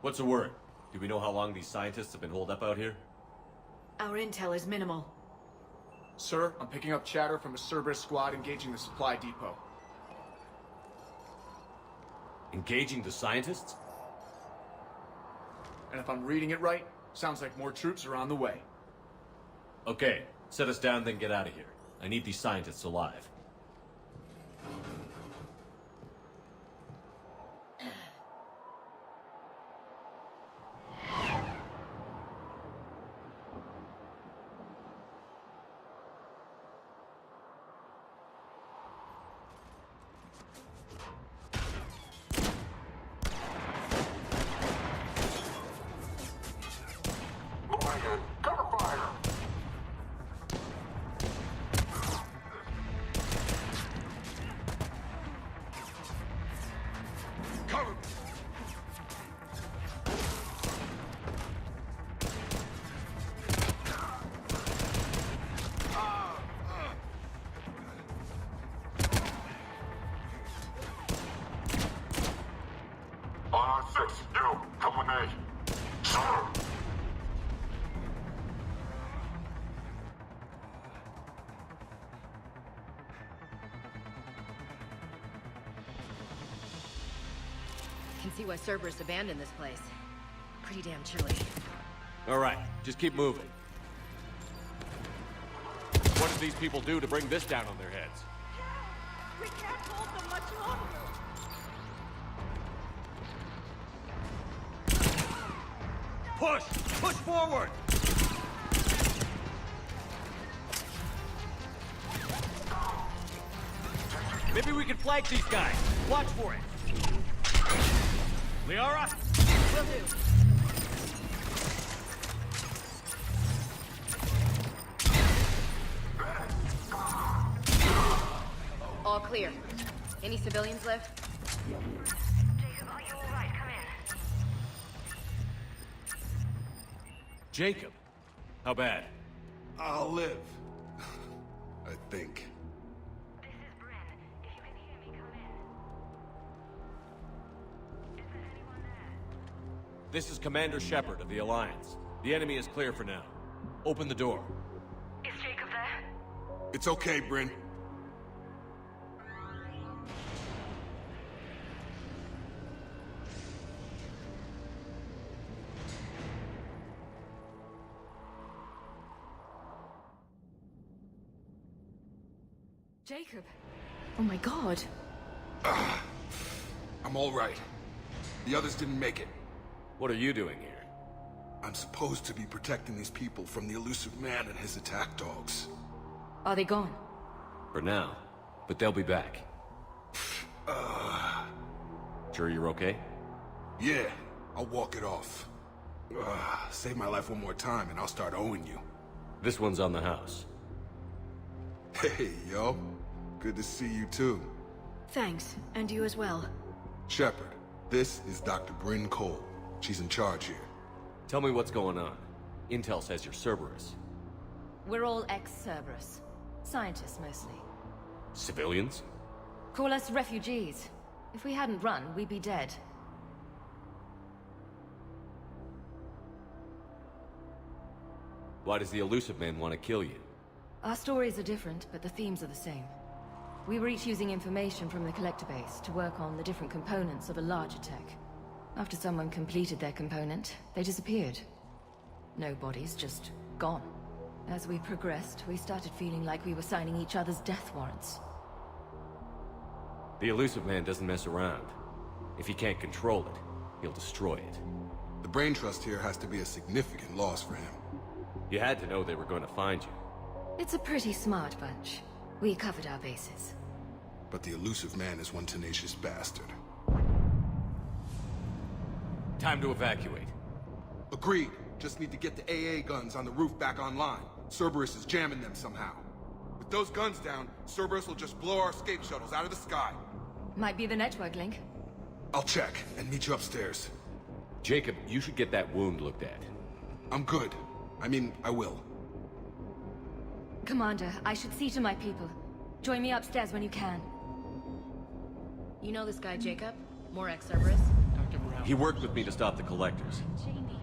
What's the word? Do we know how long these scientists have been holed up out here? Our intel is minimal. Sir, I'm picking up chatter from a Cerberus squad engaging the supply depot. Engaging the scientists? And if I'm reading it right, sounds like more troops are on the way. Okay, set us down, then get out of here. I need these scientists alive. Can see why Cerberus abandoned this place. Pretty damn chilly. Alright, just keep moving. What did these people do to bring this down on their heads? We can't hold them much longer. Push! Push forward! Maybe we can flank these guys. Watch for it. Liara? Will do. All clear. Any civilians left? Jacob, are you alright? Come in. Jacob. How bad? I'll live. I think. This is Bryn. If you can hear me, come in. Is there anyone there? This is Commander Shepard of the Alliance. The enemy is clear for now. Open the door. Is Jacob there? It's okay, Bryn. Jacob. Oh my god. I'm all right. The others didn't make it. What are you doing here? I'm supposed to be protecting these people from the elusive man and his attack dogs. Are they gone? For now. But they'll be back. Sure you're okay? Yeah, I'll walk it off. Save my life one more time and I'll start owing you. This one's on the house. Hey, yo. Good to see you too. Thanks, and you as well. Shepard, this is Dr. Bryn Cole. She's in charge here. Tell me what's going on. Intel says you're Cerberus. We're all ex-Cerberus. Scientists, mostly. Civilians? Call us refugees. If we hadn't run, we'd be dead. Why does the elusive man want to kill you? Our stories are different, but the themes are the same. We were each using information from the collector base to work on the different components of a larger tech. After someone completed their component, they disappeared. No bodies, just gone. As we progressed, we started feeling like we were signing each other's death warrants. The elusive man doesn't mess around. If he can't control it, he'll destroy it. The brain trust here has to be a significant loss for him. You had to know they were going to find you. It's a pretty smart bunch. We covered our bases. But the elusive man is one tenacious bastard. Time to evacuate. Agreed. Just need to get the AA guns on the roof back online. Cerberus is jamming them somehow. With those guns down, Cerberus will just blow our escape shuttles out of the sky. Might be the network link. I'll check and meet you upstairs. Jacob, you should get that wound looked at. I'm good. I mean, I will. Commander, I should see to my people. Join me upstairs when you can. You know this guy, Jacob? More ex-Cerberus? him around. He worked with me to stop the collectors. Jamie,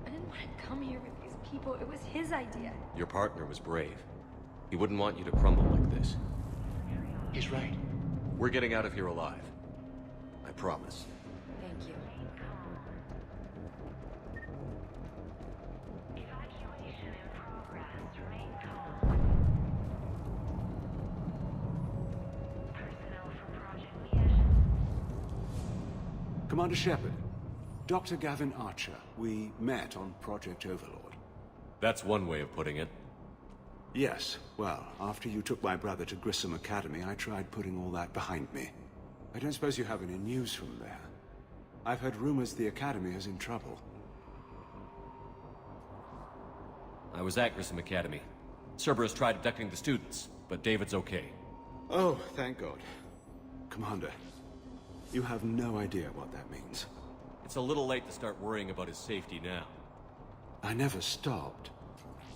I didn't want to come here with these people. It was his idea. Your partner was brave. He wouldn't want you to crumble like this. He's right. We're getting out of here alive. I promise. Thank you. Evacuation in progress. Remain calm. Personnel from Project Liaison. Commander Shepard, Dr. Gavin Archer. We met on Project Overlord. That's one way of putting it. Yes, well, after you took my brother to Grissom Academy, I tried putting all that behind me. I don't suppose you have any news from there. I've heard rumors the Academy is in trouble. I was at Grissom Academy. Cerberus tried abducting the students, but David's okay. Oh, thank God. Commander, you have no idea what that means. It's a little late to start worrying about his safety now. I never stopped.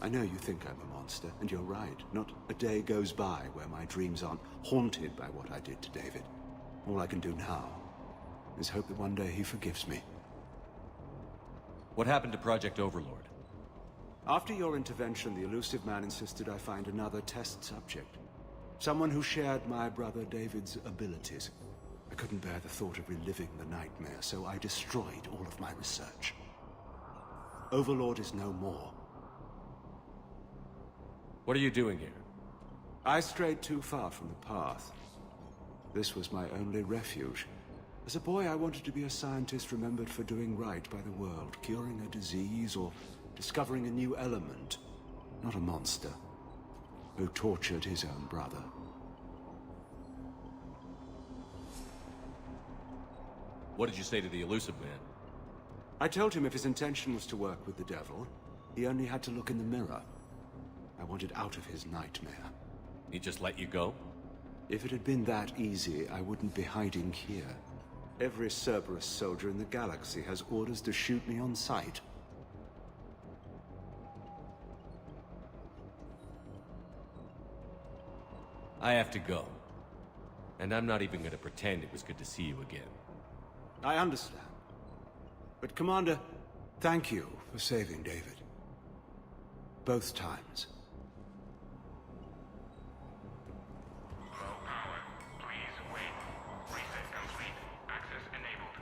I know you think I'm a monster, and you're right. Not a day goes by where my dreams aren't haunted by what I did to David. All I can do now is hope that one day he forgives me. What happened to Project Overlord? After your intervention, the elusive man insisted I find another test subject. Someone who shared my brother David's abilities. I couldn't bear the thought of reliving the nightmare, so I destroyed all of my research. Overlord is no more. What are you doing here? I strayed too far from the path. This was my only refuge. As a boy, I wanted to be a scientist remembered for doing right by the world, curing a disease or discovering a new element. Not a monster who tortured his own brother. What did you say to the elusive man? I told him if his intention was to work with the devil, he only had to look in the mirror. I wanted out of his nightmare. He just let you go? If it had been that easy, I wouldn't be hiding here. Every Cerberus soldier in the galaxy has orders to shoot me on sight. I have to go. And I'm not even gonna pretend it was good to see you again. I understand. But Commander, thank you for saving David. Both times. Low power. Please wait. Reset complete. Access enabled.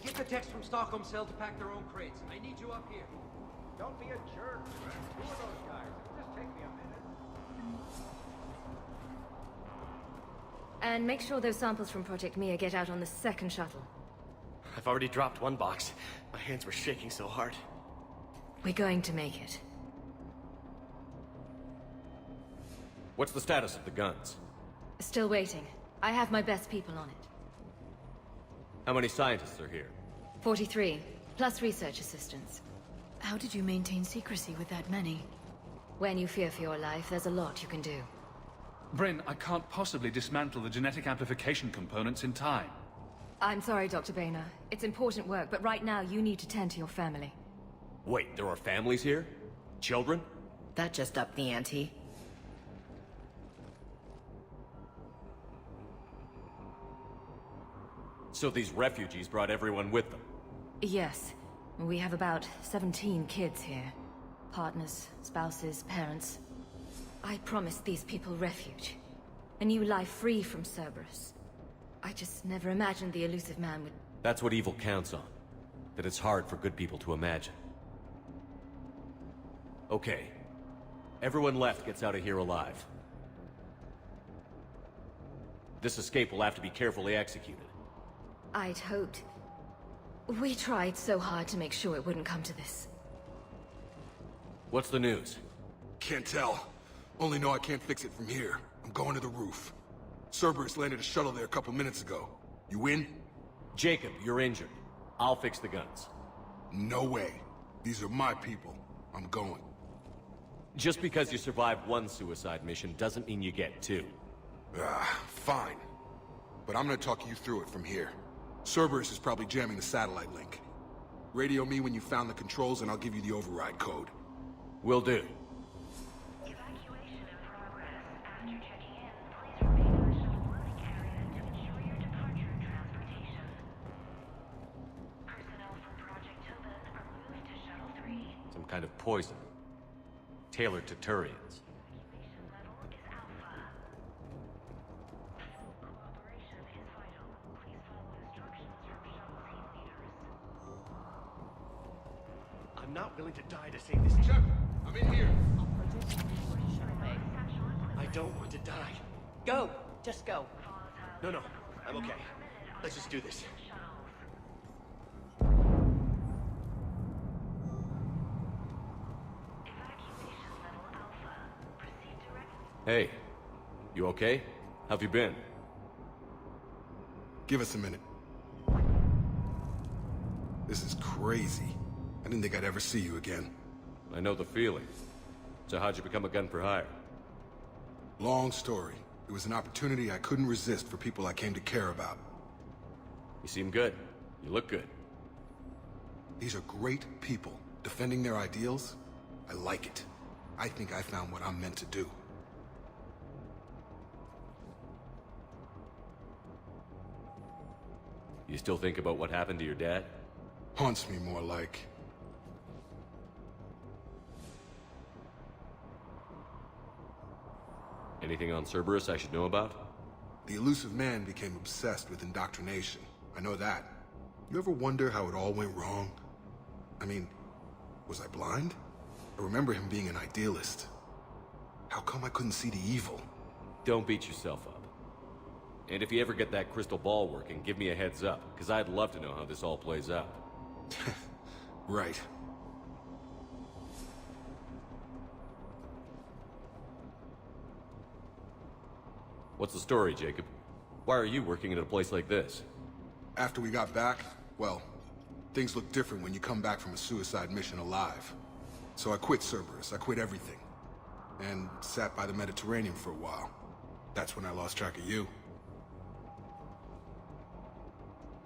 Get the techs from Stockholm Cell to pack their own crates. I need you up here. Don't be a jerk. Who are those guys? It'll just take me a minute. And make sure those samples from Project Mia get out on the second shuttle. I've already dropped one box. My hands were shaking so hard. We're going to make it. What's the status of the guns? Still waiting. I have my best people on it. How many scientists are here? 43, plus research assistants. How did you maintain secrecy with that many? When you fear for your life, there's a lot you can do. Bryn, I can't possibly dismantle the genetic amplification components in time. I'm sorry, Dr. Boehner. It's important work, but right now you need to tend to your family. Wait, there are families here? Children? That just upped the ante. So these refugees brought everyone with them? Yes. We have about 17 kids here. Partners, spouses, parents. I promised these people refuge. A new life free from Cerberus. I just never imagined the elusive man would... That's what evil counts on. That it's hard for good people to imagine. Okay. Everyone left gets out of here alive. This escape will have to be carefully executed. I'd hoped. We tried so hard to make sure it wouldn't come to this. What's the news? Can't tell. Only know I can't fix it from here. I'm going to the roof. Cerberus landed a shuttle there a couple minutes ago. You in? Jacob, you're injured. I'll fix the guns. No way. These are my people. I'm going. Just because you survived one suicide mission doesn't mean you get two. Fine. But I'm gonna talk you through it from here. Cerberus is probably jamming the satellite link. Radio me when you found the controls and I'll give you the override code. Will do. Evacuation in progress. After checking in, please remain in the shuttle loading area to ensure poison. Tailored to Turians. Activation level is Alpha. Cooperation is vital. Please follow instructions from shuttle team leaders. I'm not willing to die to save this. Shepard, I'm in here. I don't want to die. Go! Just go. No, I'm okay. Let's just do this. Evacuation level Alpha. Proceed directly. Hey, you okay? How've you been? Give us a minute. This is crazy. I didn't think I'd ever see you again. I know the feeling. So how'd you become a gun for hire? Long story. It was an opportunity I couldn't resist for people I came to care about. You seem good. You look good. These are great people, defending their ideals. I like it. I think I found what I'm meant to do. You still think about what happened to your dad? Haunts me more like... Anything on Cerberus I should know about? The elusive man became obsessed with indoctrination. I know that. You ever wonder how it all went wrong? I mean, was I blind? I remember him being an idealist. How come I couldn't see the evil? Don't beat yourself up. And if you ever get that crystal ball working, give me a heads up, because I'd love to know how this all plays out. Right. What's the story, Jacob? Why are you working at a place like this? After we got back, well, things look different when you come back from a suicide mission alive. So I quit Cerberus, I quit everything. And sat by the Mediterranean for a while. That's when I lost track of you.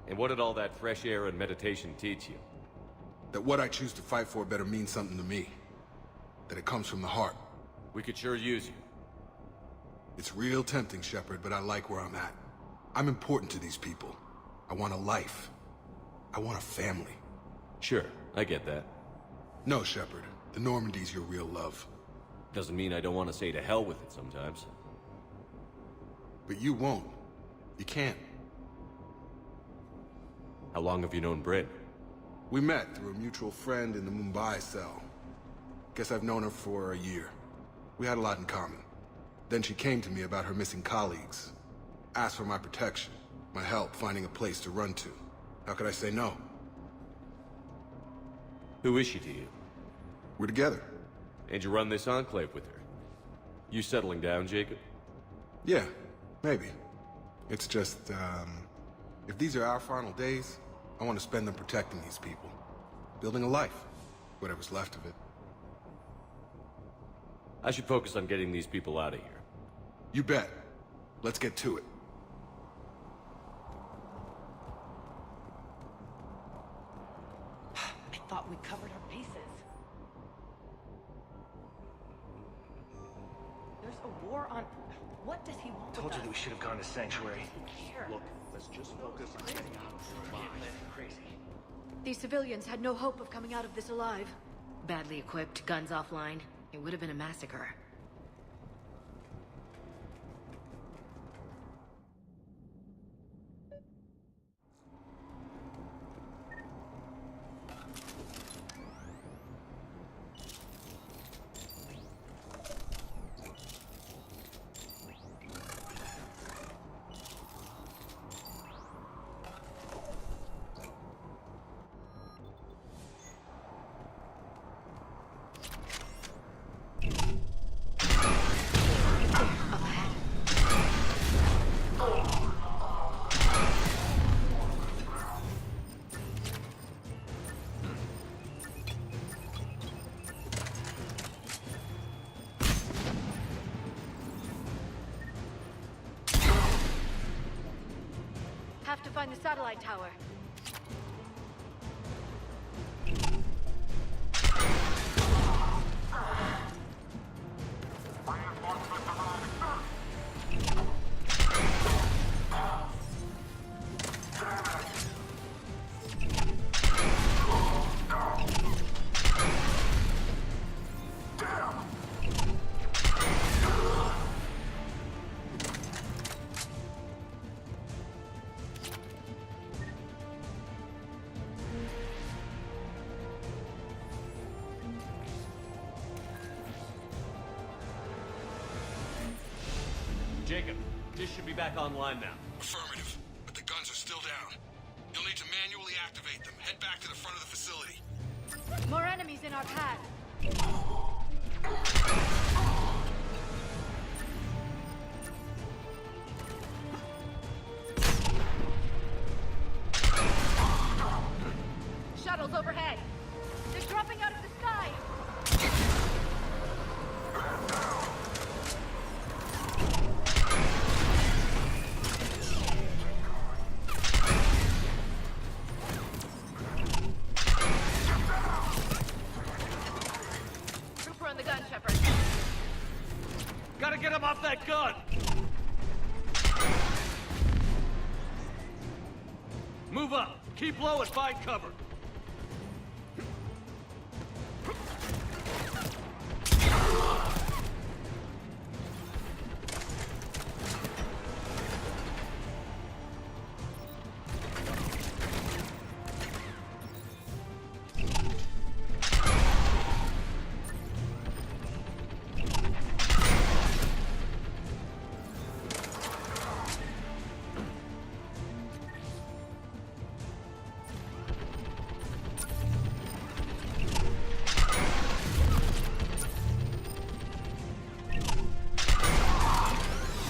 And what did all that fresh air and meditation teach you? That what I choose to fight for better mean something to me. That it comes from the heart. We could sure use you. It's real tempting, Shepard, but I like where I'm at. I'm important to these people. I want a life. I want a family. Sure, I get that. No, Shepard. The Normandy's your real love. Doesn't mean I don't want to say to hell with it sometimes. But you won't. You can't. How long have you known Bryn? We met through a mutual friend in the Mumbai cell. Guess I've known her for a year. We had a lot in common. Then she came to me about her missing colleagues. Asked for my protection, my help finding a place to run to. How could I say no? Who is she to you? We're together. And you run this enclave with her? You settling down, Jacob? Yeah, maybe. It's just, if these are our final days, I want to spend them protecting these people. Building a life. Whatever's left of it. I should focus on getting these people out of here. You bet. Let's get to it. I thought we covered our bases. There's a war on... What does he want Told with you us? that we should have gone to Sanctuary. Look, let's just focus on getting out of here alive. Crazy. These civilians had no hope of coming out of this alive. Badly equipped, guns offline. It would have been a massacre. Have to find the satellite tower. Jacob, dish should be back online now. Affirmative, but the guns are still down. You'll need to manually activate them. Head back to the front of the facility. More enemies in our path. Shuttles overhead. They're dropping out of the sky. Trooper on the gun, Shepard. Gotta get him off that gun! Move up! Keep low and find cover!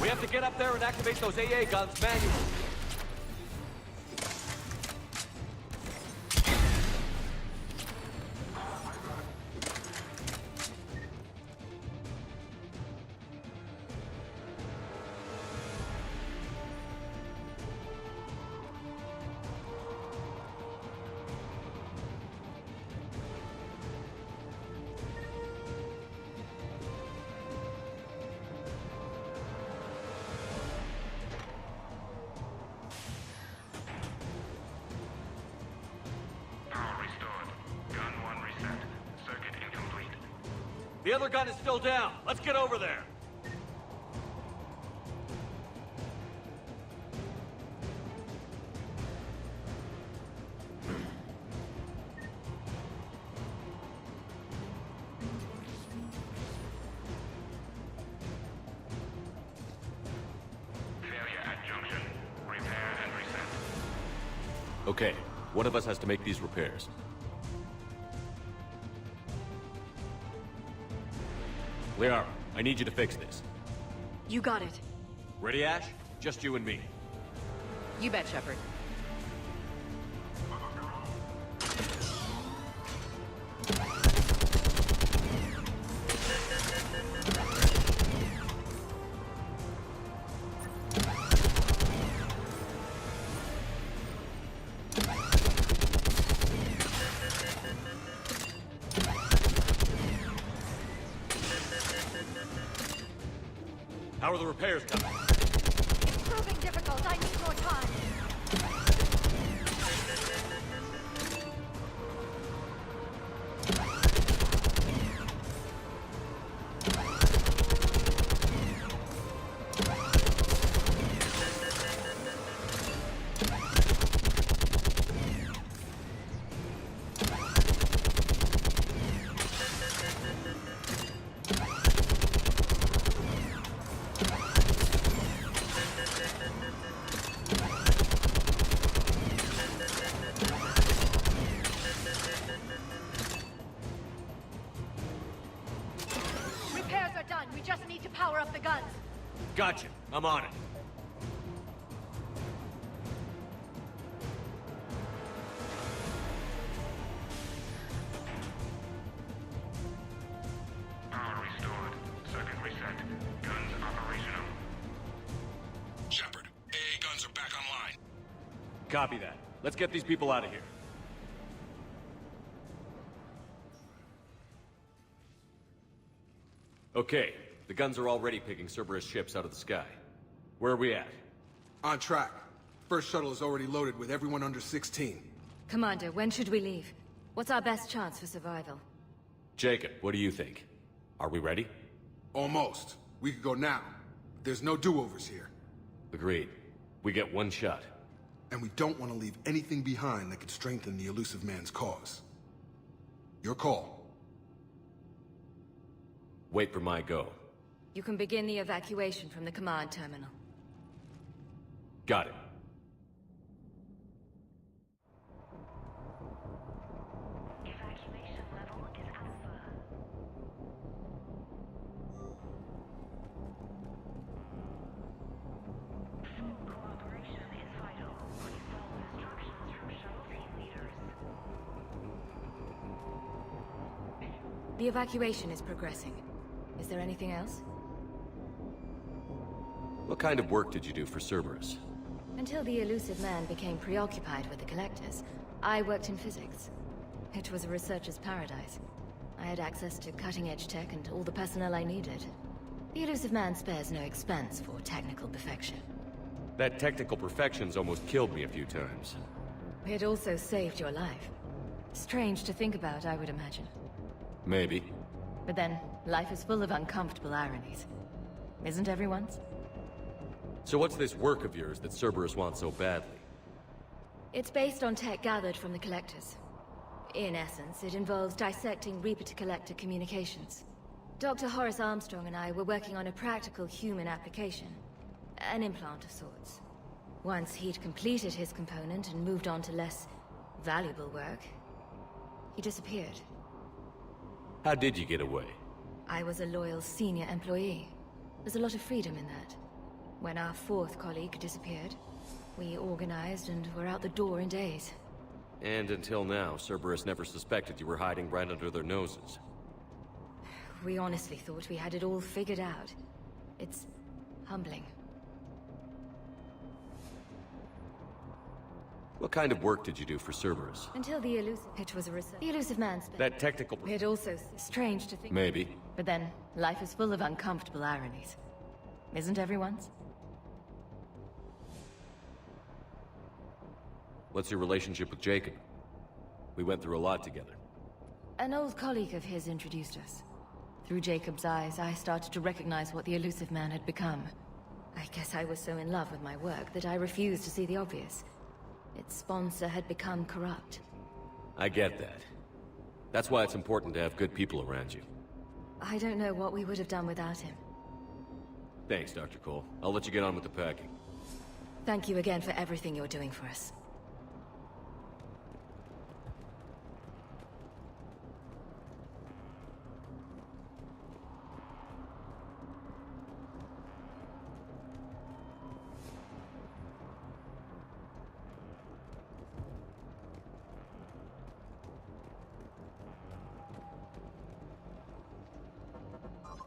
We have to get up there and activate those AA guns manually. The other gun is still down. Let's get over there. Failure at junction. Repair and reset. Okay, one of us has to make these repairs. Liara, I need you to fix this. You got it. Ready, Ash? Just you and me. You bet, Shepard. How are the repairs coming? It's proving difficult. I need more time. Repairs are done. We just need to power up the guns. Gotcha. I'm on it. Power restored. Circuit reset. Guns operational. Shepard, AA guns are back online. Copy that. Let's get these people out of here. Okay, the guns are already picking Cerberus ships out of the sky. Where are we at? On track. First shuttle is already loaded with everyone under 16. Commander, when should we leave? What's our best chance for survival? Jacob, what do you think? Are we ready? Almost. We could go now. There's no do-overs here. Agreed. We get one shot. And we don't want to leave anything behind that could strengthen the elusive man's cause. Your call. Wait for my go. You can begin the evacuation from the command terminal. Got it. Evacuation level is Alpha. Full cooperation is vital. Please follow instructions from shuttle team leaders. The evacuation is progressing. Is there anything else? What kind of work did you do for Cerberus? Until the elusive man became preoccupied with the Collectors, I worked in physics. It was a researcher's paradise. I had access to cutting-edge tech and all the personnel I needed. The elusive man spares no expense for technical perfection. That technical perfection's almost killed me a few times. It also saved your life. Strange to think about, I would imagine. Maybe. But then, life is full of uncomfortable ironies. Isn't everyone's? So what's this work of yours that Cerberus wants so badly? It's based on tech gathered from the Collectors. In essence, it involves dissecting Reaper-to-Collector communications. Dr. Horace Armstrong and I were working on a practical human application. An implant of sorts. Once he'd completed his component and moved on to less valuable work, he disappeared. How did you get away? I was a loyal senior employee. There's a lot of freedom in that. When our fourth colleague disappeared, we organized and were out the door in days. And until now, Cerberus never suspected you were hiding right under their noses. We honestly thought we had it all figured out. It's humbling. What kind of work did you do for Cerberus? Until the elusive... It was a research... The elusive man... That technical... It also strange to think... Maybe. But then, life is full of uncomfortable ironies. Isn't everyone's? What's your relationship with Jacob? We went through a lot together. An old colleague of his introduced us. Through Jacob's eyes, I started to recognize what the elusive man had become. I guess I was so in love with my work that I refused to see the obvious. Its sponsor had become corrupt. I get that. That's why it's important to have good people around you. I don't know what we would have done without him. Thanks, Dr. Cole. I'll let you get on with the packing. Thank you again for everything you're doing for us.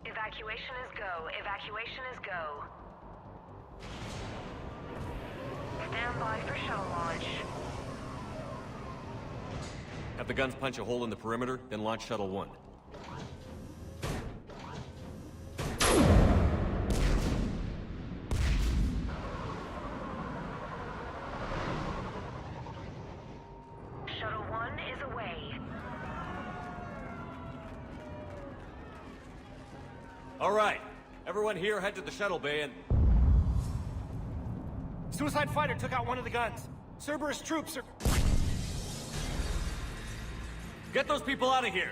Evacuation is go. Evacuation is go. Stand by for shuttle launch. Have the guns punch a hole in the perimeter, then launch Shuttle 1. Shuttle 1 is away. All right. Everyone here head to the shuttle bay and... Suicide fighter took out one of the guns. Cerberus troops are... Get those people out of here!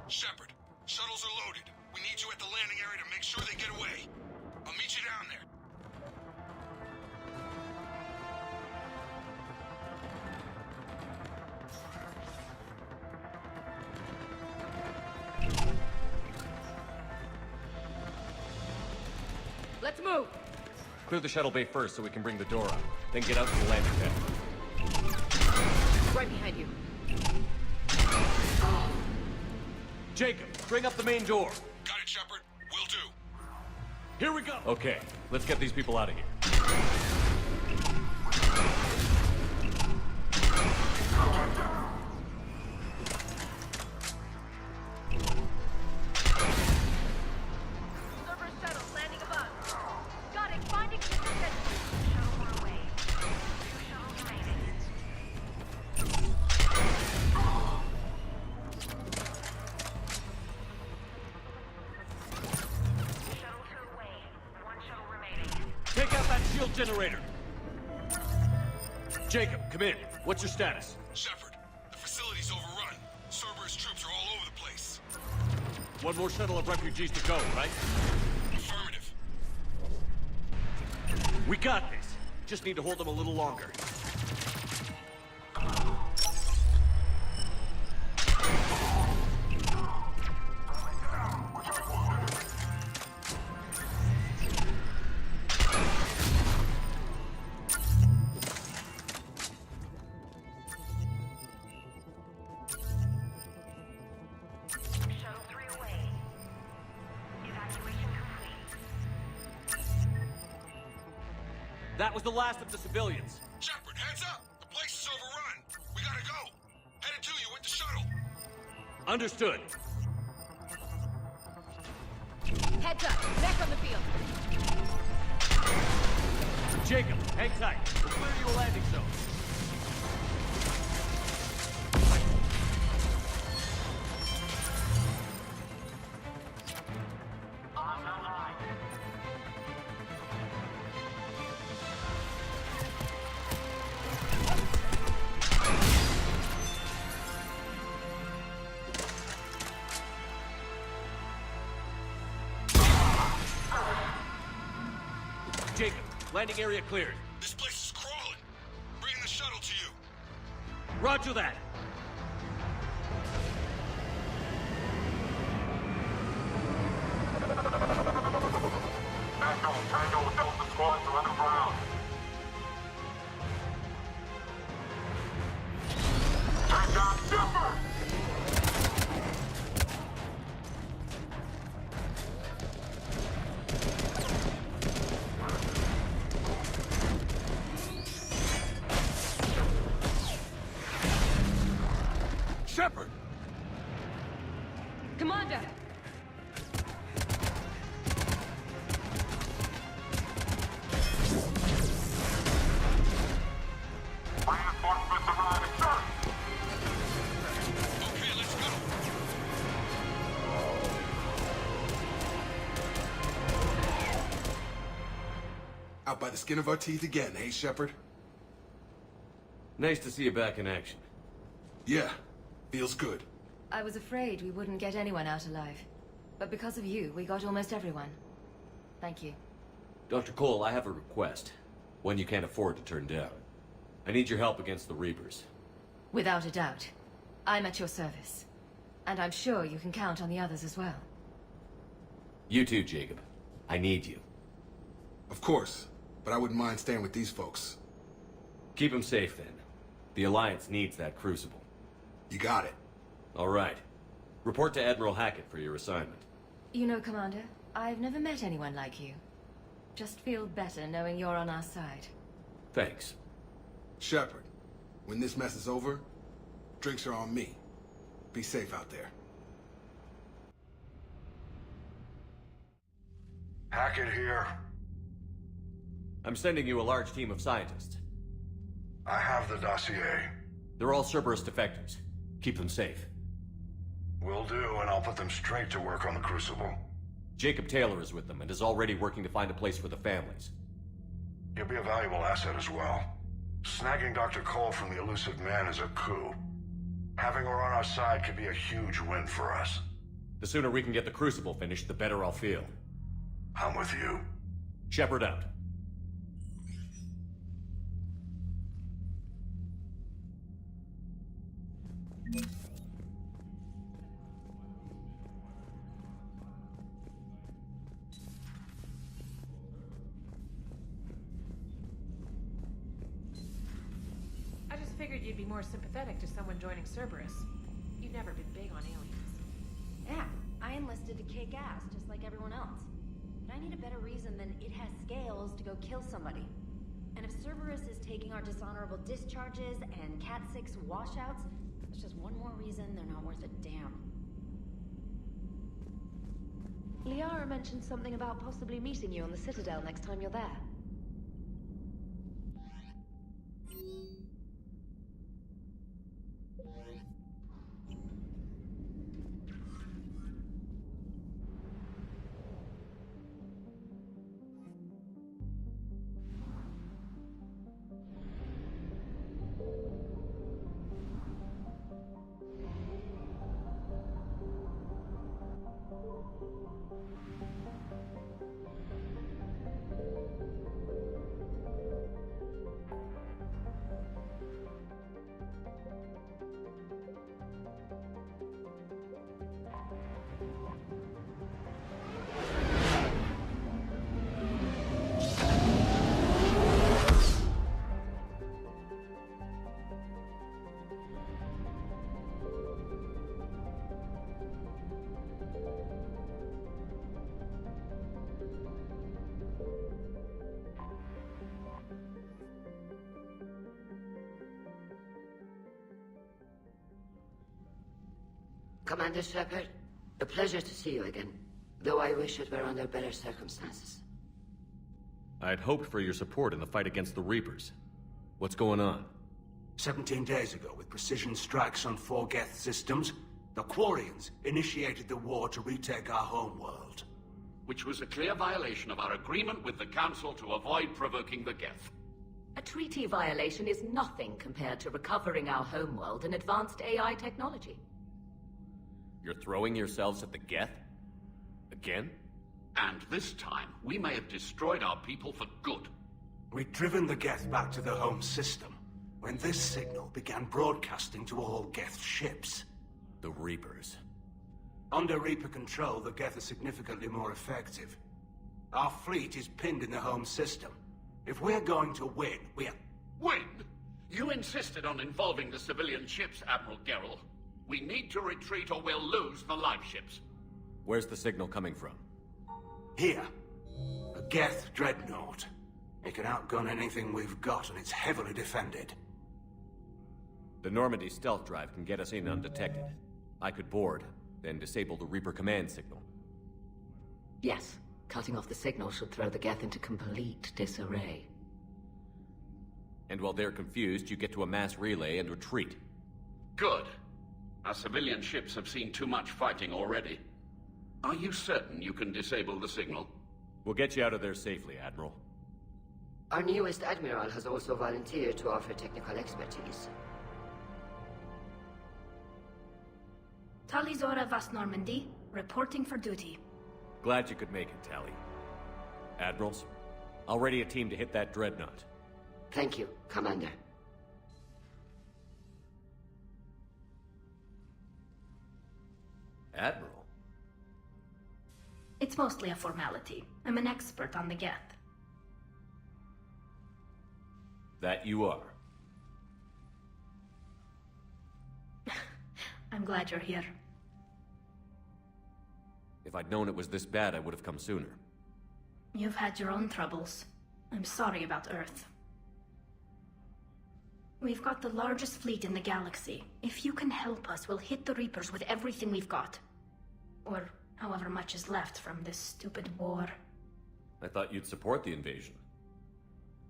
Shepard, shuttles are loaded. We need you at the landing area to make sure they get away. I'll meet you down there. Let's move! Clear the shuttle bay first so we can bring the door up. Then get out to the landing pad. Right behind you. Jacob, bring up the main door. Got it, Shepard. Will do. Here we go! Okay, let's get these people out of here. Cerberus shuttle landing above. Got it. Finding position. Shuttle 1 away. 2 shuttles remaining. shield generator! Jacob, come in. What's your status? Shepard, the facility's overrun. Cerberus troops are all over the place. One more shuttle of refugees to go, right? Affirmative. We got this. Just need to hold them a little longer. Shuttle 3 away. Evacuation complete. That was the last of the civilians. Shepard, heads up! The place is overrun. We gotta go. Headed to you with the shuttle. Understood. Heads up! Back on the field! Jacob, hang tight. We'll clear you a landing zone. Jacob, landing area cleared. This place is crawling. Bring the shuttle to you. Roger that. Tango, Delta squads are underground. Take down Shepard! Shepard! Commander! Reinforcements arriving, sir! Okay, let's go. Out by the skin of our teeth again, hey, Shepard? Nice to see you back in action. Yeah, feels good. I was afraid we wouldn't get anyone out alive. But because of you, we got almost everyone. Thank you. Dr. Cole, I have a request. One you can't afford to turn down. I need your help against the Reapers. Without a doubt. I'm at your service. And I'm sure you can count on the others as well. You too, Jacob. I need you. Of course, but I wouldn't mind staying with these folks. Keep them safe, then. The Alliance needs that crucible. You got it. All right. Report to Admiral Hackett for your assignment. You know, Commander, I've never met anyone like you. Just feel better knowing you're on our side. Thanks. Shepard, when this mess is over, drinks are on me. Be safe out there. Hackett here. I'm sending you a large team of scientists. I have the dossier. They're all Cerberus defectors. Keep them safe. Will do, and I'll put them straight to work on the Crucible. Jacob Taylor is with them and is already working to find a place for the families. He'll be a valuable asset as well. Snagging Dr. Cole from the elusive man is a coup. Having her on our side could be a huge win for us. The sooner we can get the Crucible finished, the better I'll feel. I'm with you. Shepard out. I just figured you'd be more sympathetic to someone joining Cerberus. You've never been big on aliens. Yeah, I enlisted to kick ass, just like everyone else. But I need a better reason than it has scales to go kill somebody. And if Cerberus is taking our dishonorable discharges and Cat 6 washouts, that's just one more reason they're not worth a damn. Liara mentioned something about possibly meeting you on the Citadel next time you're there. Commander Shepard, a pleasure to see you again, though I wish it were under better circumstances. I had hoped for your support in the fight against the Reapers. What's going on? 17 days ago, with precision strikes on 4 Geth systems, the Quarians initiated the war to retake our homeworld. Which was a clear violation of our agreement with the Council to avoid provoking the Geth. A treaty violation is nothing compared to recovering our homeworld and advanced AI technology. You're throwing yourselves at the Geth? Again? And this time, we may have destroyed our people for good. We'd driven the Geth back to the home system, when this signal began broadcasting to all Geth ships. The Reapers. Under Reaper control, the Geth are significantly more effective. Our fleet is pinned in the home system. If we're going to win, Win? You insisted on involving the civilian ships, Admiral Gerrel. We need to retreat or we'll lose the live ships. Where's the signal coming from? Here. A Geth dreadnought. It can outgun anything we've got, and it's heavily defended. The Normandy stealth drive can get us in undetected. I could board, then disable the Reaper command signal. Yes, cutting off the signal should throw the Geth into complete disarray. And while they're confused, you get to a mass relay and retreat. Good. Our civilian ships have seen too much fighting already. Are you certain you can disable the signal? We'll get you out of there safely, Admiral. Our newest Admiral has also volunteered to offer technical expertise. Talizora Vas Normandy, reporting for duty. Glad you could make it, Tally. Admirals, I'll ready a team to hit that dreadnought. Thank you, Commander. Admiral? It's mostly a formality. I'm an expert on the Geth. That you are. I'm glad you're here. If I'd known it was this bad, I would have come sooner. You've had your own troubles. I'm sorry about Earth. We've got the largest fleet in the galaxy. If you can help us, we'll hit the Reapers with everything we've got. Or however much is left from this stupid war. I thought you'd support the invasion.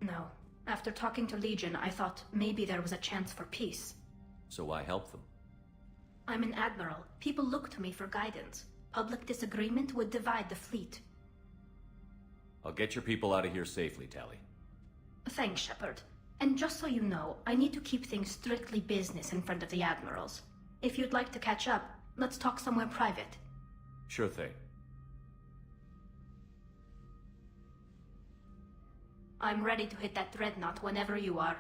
No. After talking to Legion, I thought maybe there was a chance for peace. So why help them? I'm an admiral. People look to me for guidance. Public disagreement would divide the fleet. I'll get your people out of here safely, Tally. Thanks, Shepard. And just so you know, I need to keep things strictly business in front of the admirals. If you'd like to catch up, let's talk somewhere private. Sure thing. I'm ready to hit that dreadnought whenever you are.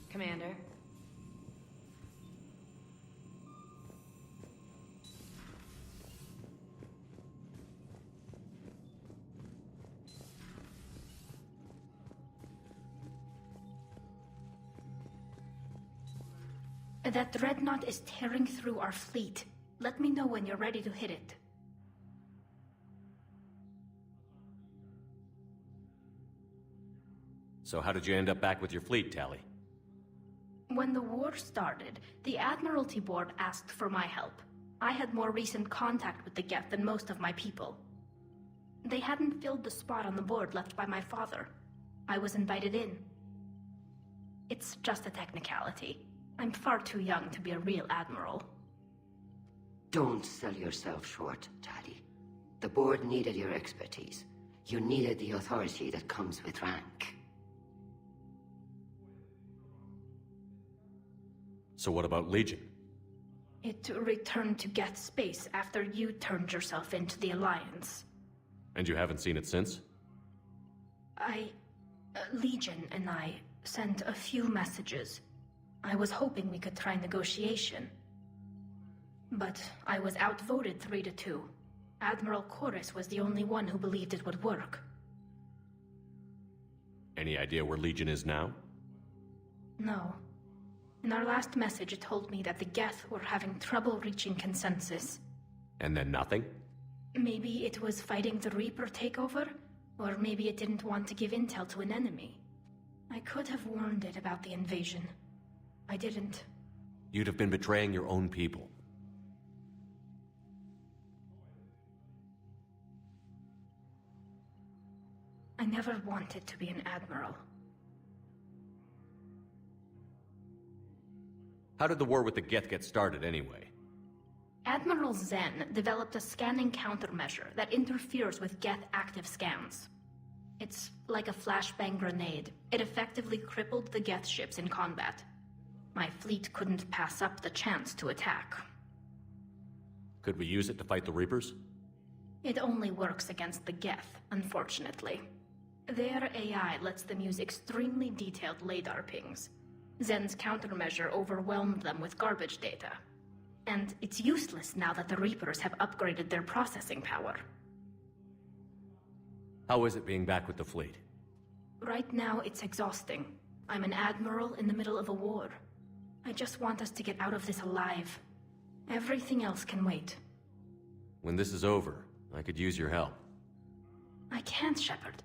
Commander. That dreadnought is tearing through our fleet. Let me know when you're ready to hit it. So how did you end up back with your fleet, Tally? When the war started, the Admiralty Board asked for my help. I had more recent contact with the Geth than most of my people. They hadn't filled the spot on the board left by my father. I was invited in. It's just a technicality. I'm far too young to be a real admiral. Don't sell yourself short, Tally. The board needed your expertise. You needed the authority that comes with rank. So what about Legion? It returned to Geth space after you turned yourself into the Alliance. And you haven't seen it since? Legion and I sent a few messages. I was hoping we could try negotiation. But I was outvoted 3-2. Admiral Chorus was the only one who believed it would work. Any idea where Legion is now? No. In our last message, it told me that the Geth were having trouble reaching consensus. And then nothing? Maybe it was fighting the Reaper takeover, or maybe it didn't want to give intel to an enemy. I could have warned it about the invasion. I didn't. You'd have been betraying your own people. I never wanted to be an admiral. How did the war with the Geth get started anyway? Admiral Zen developed a scanning countermeasure that interferes with Geth active scans. It's like a flashbang grenade. It effectively crippled the Geth ships in combat. My fleet couldn't pass up the chance to attack. Could we use it to fight the Reapers? It only works against the Geth, unfortunately. Their AI lets them use extremely detailed LADAR pings. Zen's countermeasure overwhelmed them with garbage data. And it's useless now that the Reapers have upgraded their processing power. How is it being back with the fleet? Right now, it's exhausting. I'm an admiral in the middle of a war. I just want us to get out of this alive. Everything else can wait. When this is over, I could use your help. I can't, Shepard.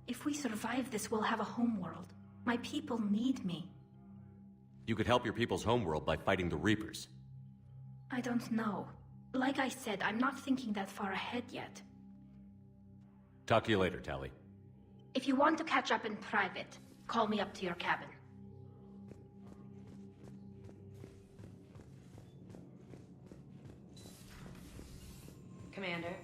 If we survive this, we'll have a homeworld. My people need me. You could help your people's homeworld by fighting the Reapers. I don't know. Like I said, I'm not thinking that far ahead yet. Talk to you later, Tali. If you want to catch up in private, call me up to your cabin. Commander.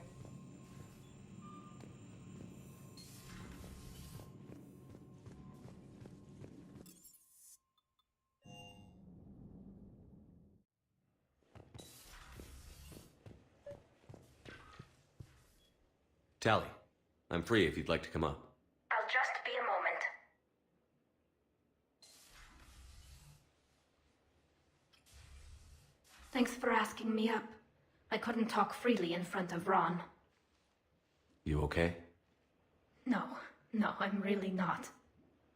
Tali, I'm free if you'd like to come up. I'll just be a moment. Thanks for asking me up. I couldn't talk freely in front of Ron. You okay? No, I'm really not.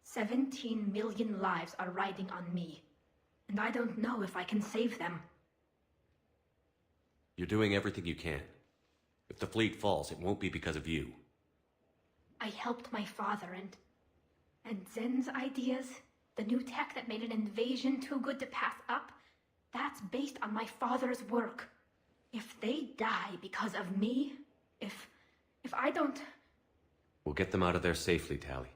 17 million lives are riding on me. And I don't know if I can save them. You're doing everything you can. If the fleet falls, it won't be because of you. I helped my father and Zen's ideas, the new tech that made an invasion too good to pass up, that's based on my father's work. If they die because of me, if I don't... We'll get them out of there safely, Tali.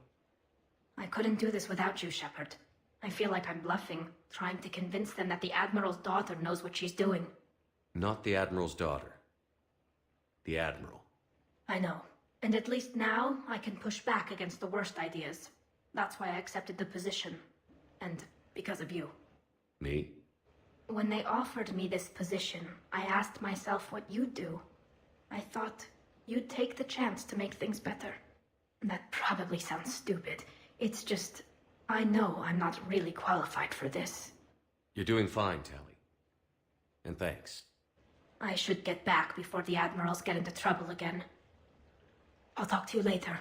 I couldn't do this without you, Shepard. I feel like I'm bluffing, trying to convince them that the Admiral's daughter knows what she's doing. Not the Admiral's daughter. The Admiral. I know. And at least now, I can push back against the worst ideas. That's why I accepted the position. And because of you. Me? When they offered me this position, I asked myself what you'd do. I thought you'd take the chance to make things better. That probably sounds stupid. It's just, I know I'm not really qualified for this. You're doing fine, Tali. And thanks. I should get back before the Admirals get into trouble again. I'll talk to you later.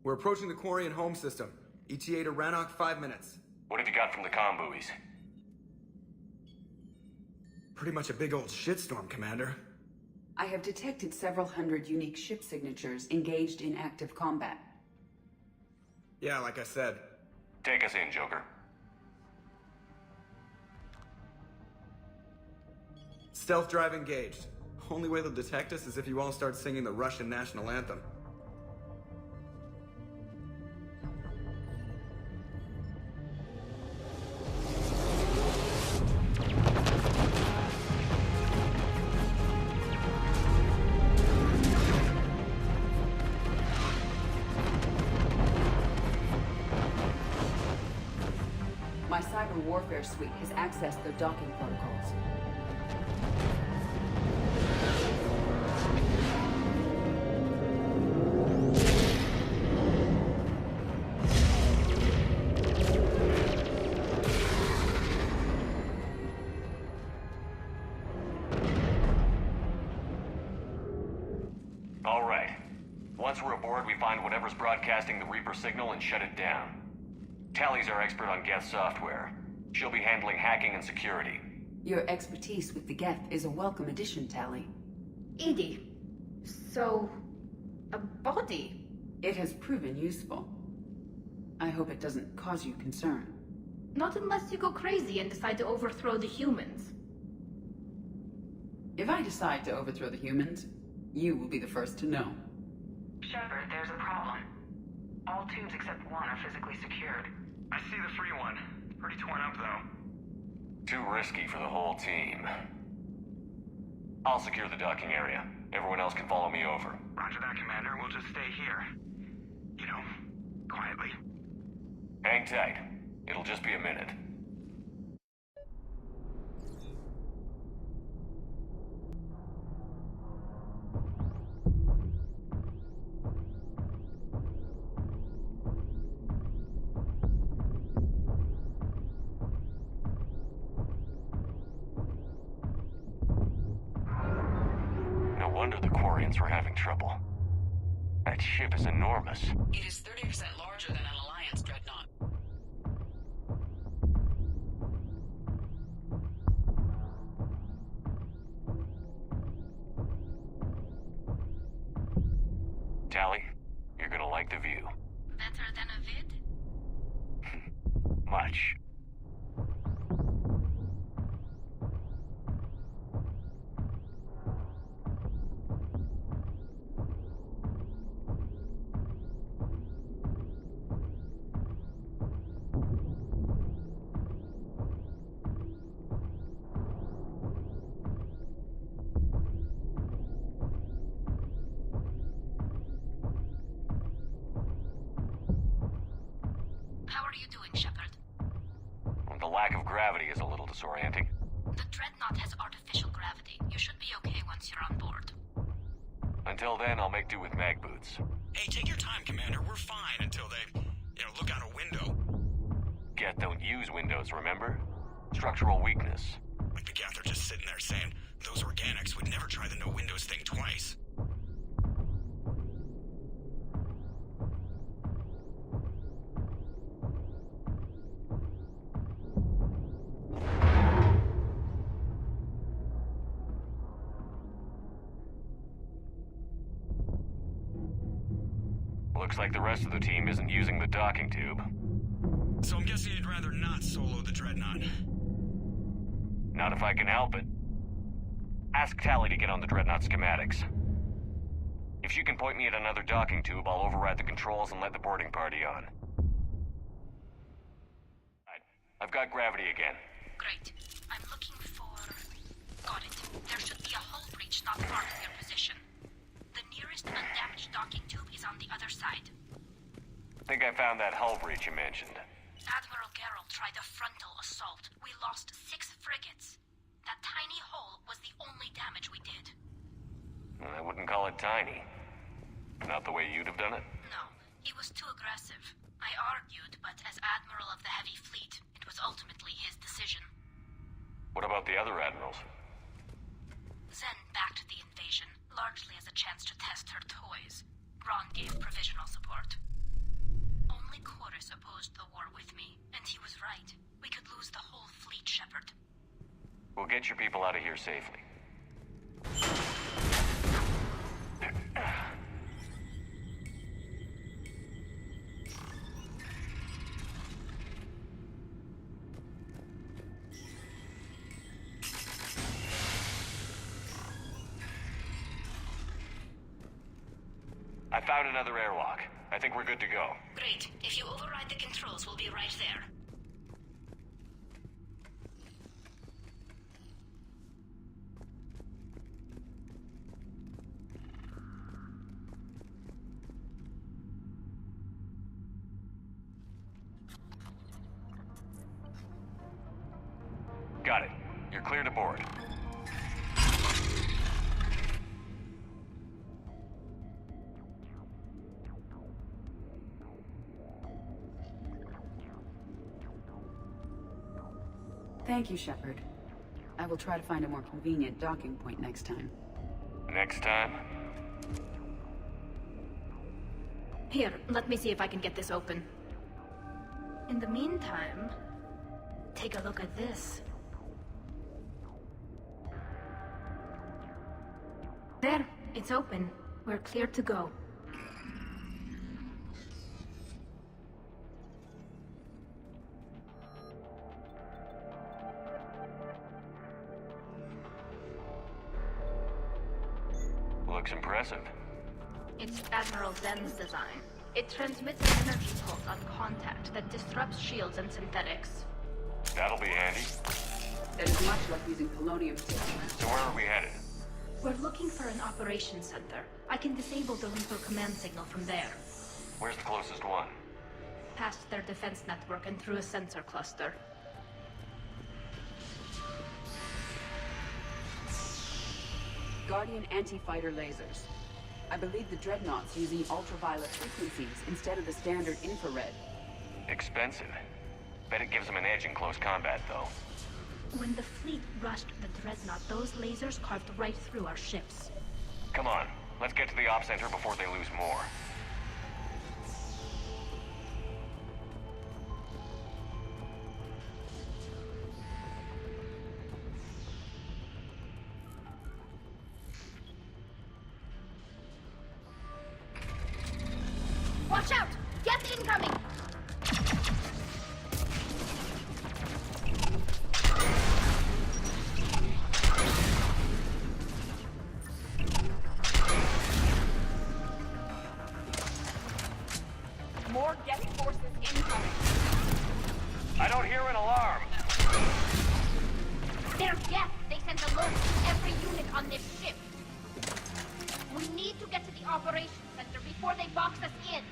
We're approaching the Quarian home system. ETA to Rannoch, 5 minutes. What have you got from the comm buoys? Pretty much a big old shitstorm, Commander. I have detected several hundred unique ship signatures engaged in active combat. Yeah, like I said. Take us in, Joker. Stealth drive engaged. Only way they'll detect us is if you all start singing the Russian national anthem. My cyber warfare suite has accessed their docking protocols. All right. Once we're aboard, we find whatever's broadcasting the Reaper signal and shut it down. Tally's our expert on Geth software. She'll be handling hacking and security. Your expertise with the Geth is a welcome addition, Tally. Edie, so... a body? It has proven useful. I hope it doesn't cause you concern. Not unless you go crazy and decide to overthrow the humans. If I decide to overthrow the humans, you will be the first to know. Shepard, there's a problem. All tubes except one are physically secured. I see the free one. Pretty torn up, though. Too risky for the whole team. I'll secure the docking area. Everyone else can follow me over. Roger that, Commander. We'll just stay here. You know, quietly. Hang tight. It'll just be a minute. No wonder the Quarians were having trouble. That ship is enormous. It is 30% larger than an Alliance dreadnought. Tally, you're gonna like the view. Better than a vid? Much. How are you doing, Shepard? The lack of gravity is a little disorienting. The Dreadnought has artificial gravity. You should be okay once you're on board. Until then, I'll make do with mag boots. Hey, take your time, Commander. We're fine until they, look out a window. Geth don't use windows, remember? Structural weakness. Like the Geth are just sitting there saying, those organics would never try the no windows thing twice. Looks like the rest of the team isn't using the docking tube. So I'm guessing you'd rather not solo the Dreadnought. Not if I can help it. Ask Tally to get on the Dreadnought schematics. If she can point me at another docking tube, I'll override the controls and let the boarding party on. I've got gravity again. Great. I'm looking for... Got it. There should be a hull breach not far from your position. The nearest undamaged docking tube is on the other side. Think I found that hull breach you mentioned. Admiral Geralt tried a frontal assault. We lost 6 frigates. That tiny hole was the only damage we did. I wouldn't call it tiny. Not the way you'd have done it? No, he was too aggressive. I argued, but as Admiral of the Heavy Fleet, it was ultimately his decision. What about the other admirals? Zen backed the invasion, largely as a chance to test her toys. Ron gave provisional support. only Chorus opposed the war with me, and he was right. We could lose the whole fleet, Shepard. We'll get your people out of here safely. I found another airlock. I think we're good to go. Great. If you override the controls, we'll be right there. Got it. You're clear to board. Thank you, Shepard. I will try to find a more convenient docking point next time. Next time? Here, let me see if I can get this open. In the meantime, take a look at this. There, it's open. We're clear to go. Looks impressive. It's Admiral Zen's design. It transmits an energy pulse on contact that disrupts shields and synthetics. That'll be handy. That is much like using polonium systems. So where are we headed? We're looking for an operations center. I can disable the Reaper command signal from there. Where's the closest one? Past their defense network and through a sensor cluster. Guardian anti-fighter lasers. I believe the Dreadnought's using ultraviolet frequencies instead of the standard infrared. Expensive. Bet it gives them an edge in close combat, though. When the fleet rushed the Dreadnought, those lasers carved right through our ships. Come on, let's get to the op center before they lose more. Watch out! Get incoming! More Geth forces incoming. I don't hear an alarm. They're Geth! They sent alerts to every unit on this ship. We need to get to the operations center before they box us in.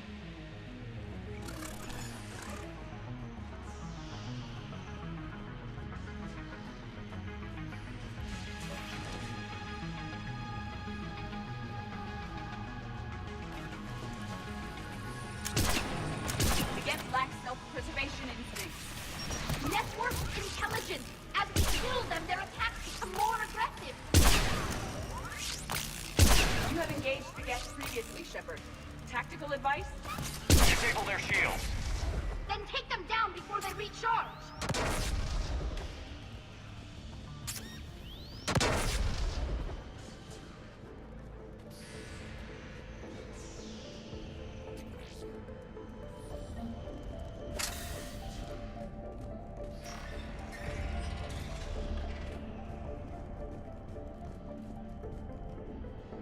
The Geth lack self-preservation instincts. Network intelligence! As we kill them, their attacks become more aggressive! You have engaged the Geth previously, Shepard. Tactical advice? Disable their shields. Then take them down before they recharge!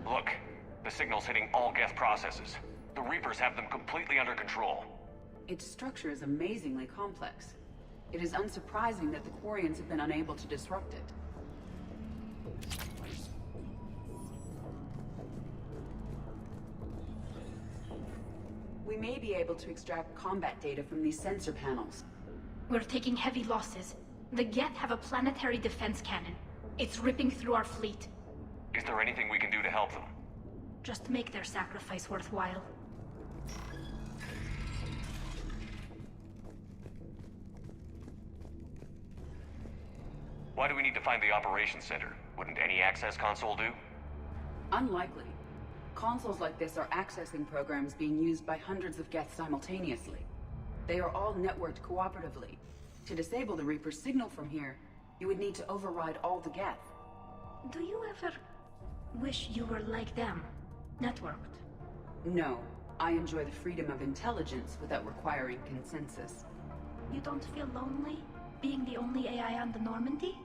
Look, the signal's hitting all Geth processes. The Reapers have them completely under control. Its structure is amazingly complex. It is unsurprising that the Quarians have been unable to disrupt it. We may be able to extract combat data from these sensor panels. We're taking heavy losses. The Geth have a planetary defense cannon. It's ripping through our fleet. Is there anything we can do to help them? Just make their sacrifice worthwhile. Why do we need to find the operations center? Wouldn't any access console do? Unlikely. Consoles like this are accessing programs being used by hundreds of Geth simultaneously. They are all networked cooperatively. To disable the Reaper's signal from here, you would need to override all the Geth. Do you ever wish you were like them? Networked? No. I enjoy the freedom of intelligence without requiring consensus. You don't feel lonely, being the only AI on the Normandy?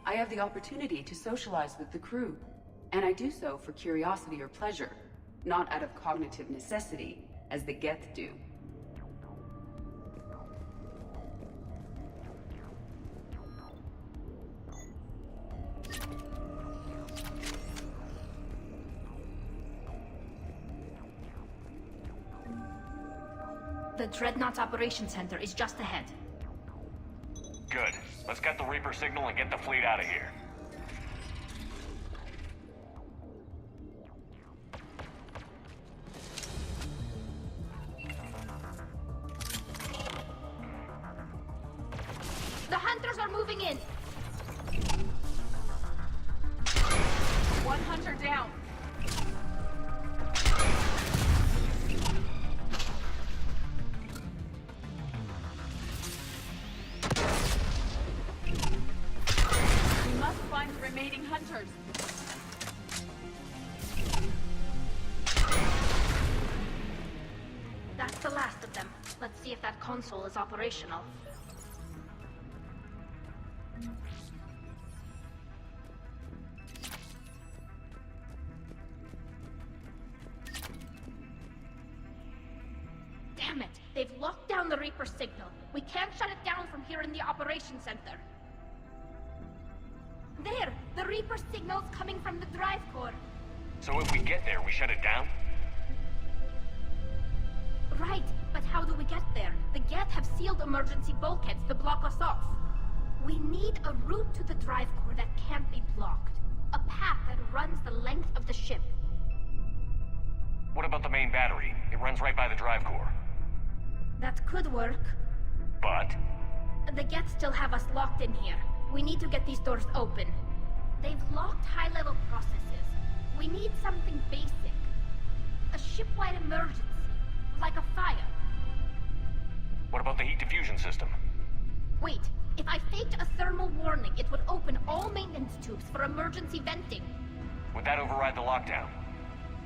I have the opportunity to socialize with the crew, and I do so for curiosity or pleasure, not out of cognitive necessity, as the Geth do. The Dreadnought's Operations Center is just ahead. Good. Let's get the Reaper signal and get the fleet out of here. The hunters are moving in! One hunter down. We must find the remaining hunters. That's the last of them. Let's see if that console is operational. Damn it! They've locked down the Reaper signal. We can't shut it down from here in the Operations Center. There! The Reaper signal's coming from the drive core. So if we get there, we shut it down? Right, but how do we get there? The Geth have sealed emergency bulkheads to block us off. We need a route to the drive core that can't be blocked. A path that runs the length of the ship. What about the main battery? It runs right by the drive core. That could work. But? The Geth still have us locked in here. We need to get these doors open. They've locked high-level processes. We need something basic. A ship-wide emergency. Like a fire. What about the heat diffusion system? Wait, if I faked a thermal warning, it would open all maintenance tubes for emergency venting. Would that override the lockdown?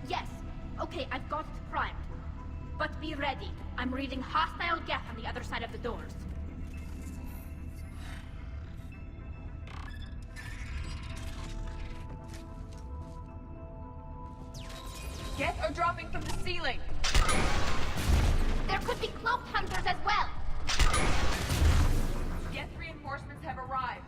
Yes. Okay, I've got it primed. But be ready. I'm reading hostile Geth on the other side of the doors. Geth are dropping from the ceiling. There could be cloaked hunters as well. Geth reinforcements have arrived.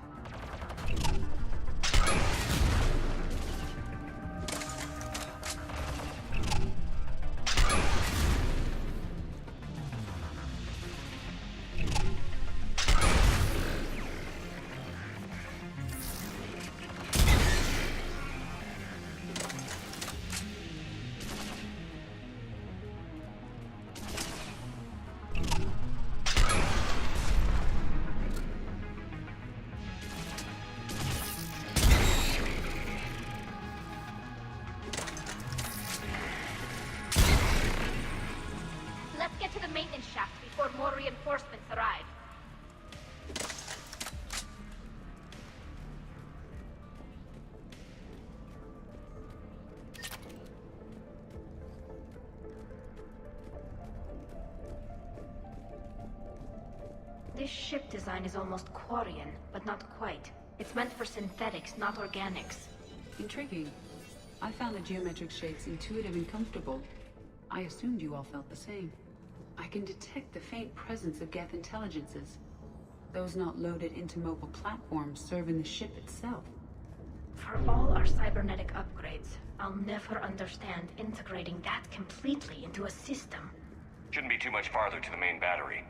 Let's get to the maintenance shaft before more reinforcements arrive. This ship design is almost Quarian, but not quite. It's meant for synthetics, not organics. Intriguing. I found the geometric shapes intuitive and comfortable. I assumed you all felt the same. I can detect the faint presence of Geth intelligences. Those not loaded into mobile platforms serve in the ship itself. For all our cybernetic upgrades, I'll never understand integrating that completely into a system. Shouldn't be too much farther to the main battery.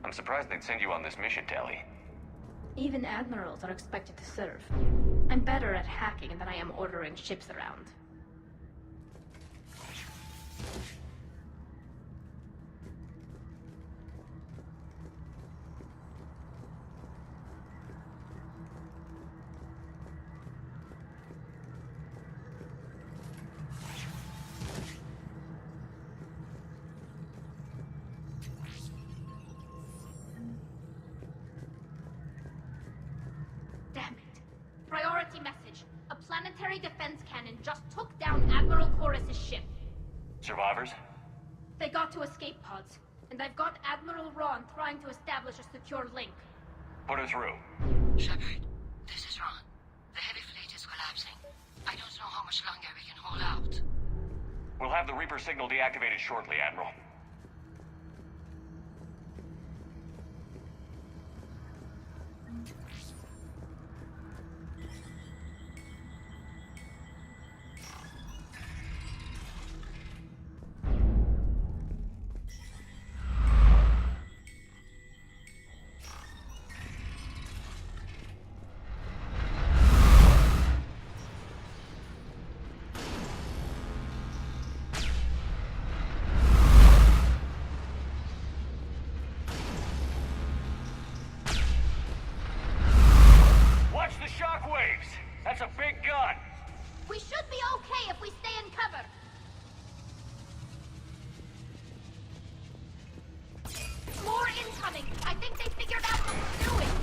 I'm surprised they'd send you on this mission, Tali. Even admirals are expected to serve. I'm better at hacking than I am ordering ships around. secondary defense cannon just took down Admiral Chorus's ship. Survivors? They got to escape pods, and I've got Admiral Ron trying to establish a secure link. Put her through. Shepard, this is Ron. The heavy fleet is collapsing. I don't know how much longer we can hold out. We'll have the Reaper signal deactivated shortly, Admiral. That's a big gun! We should be okay if we stay in cover. More incoming! I think they figured out what we're doing!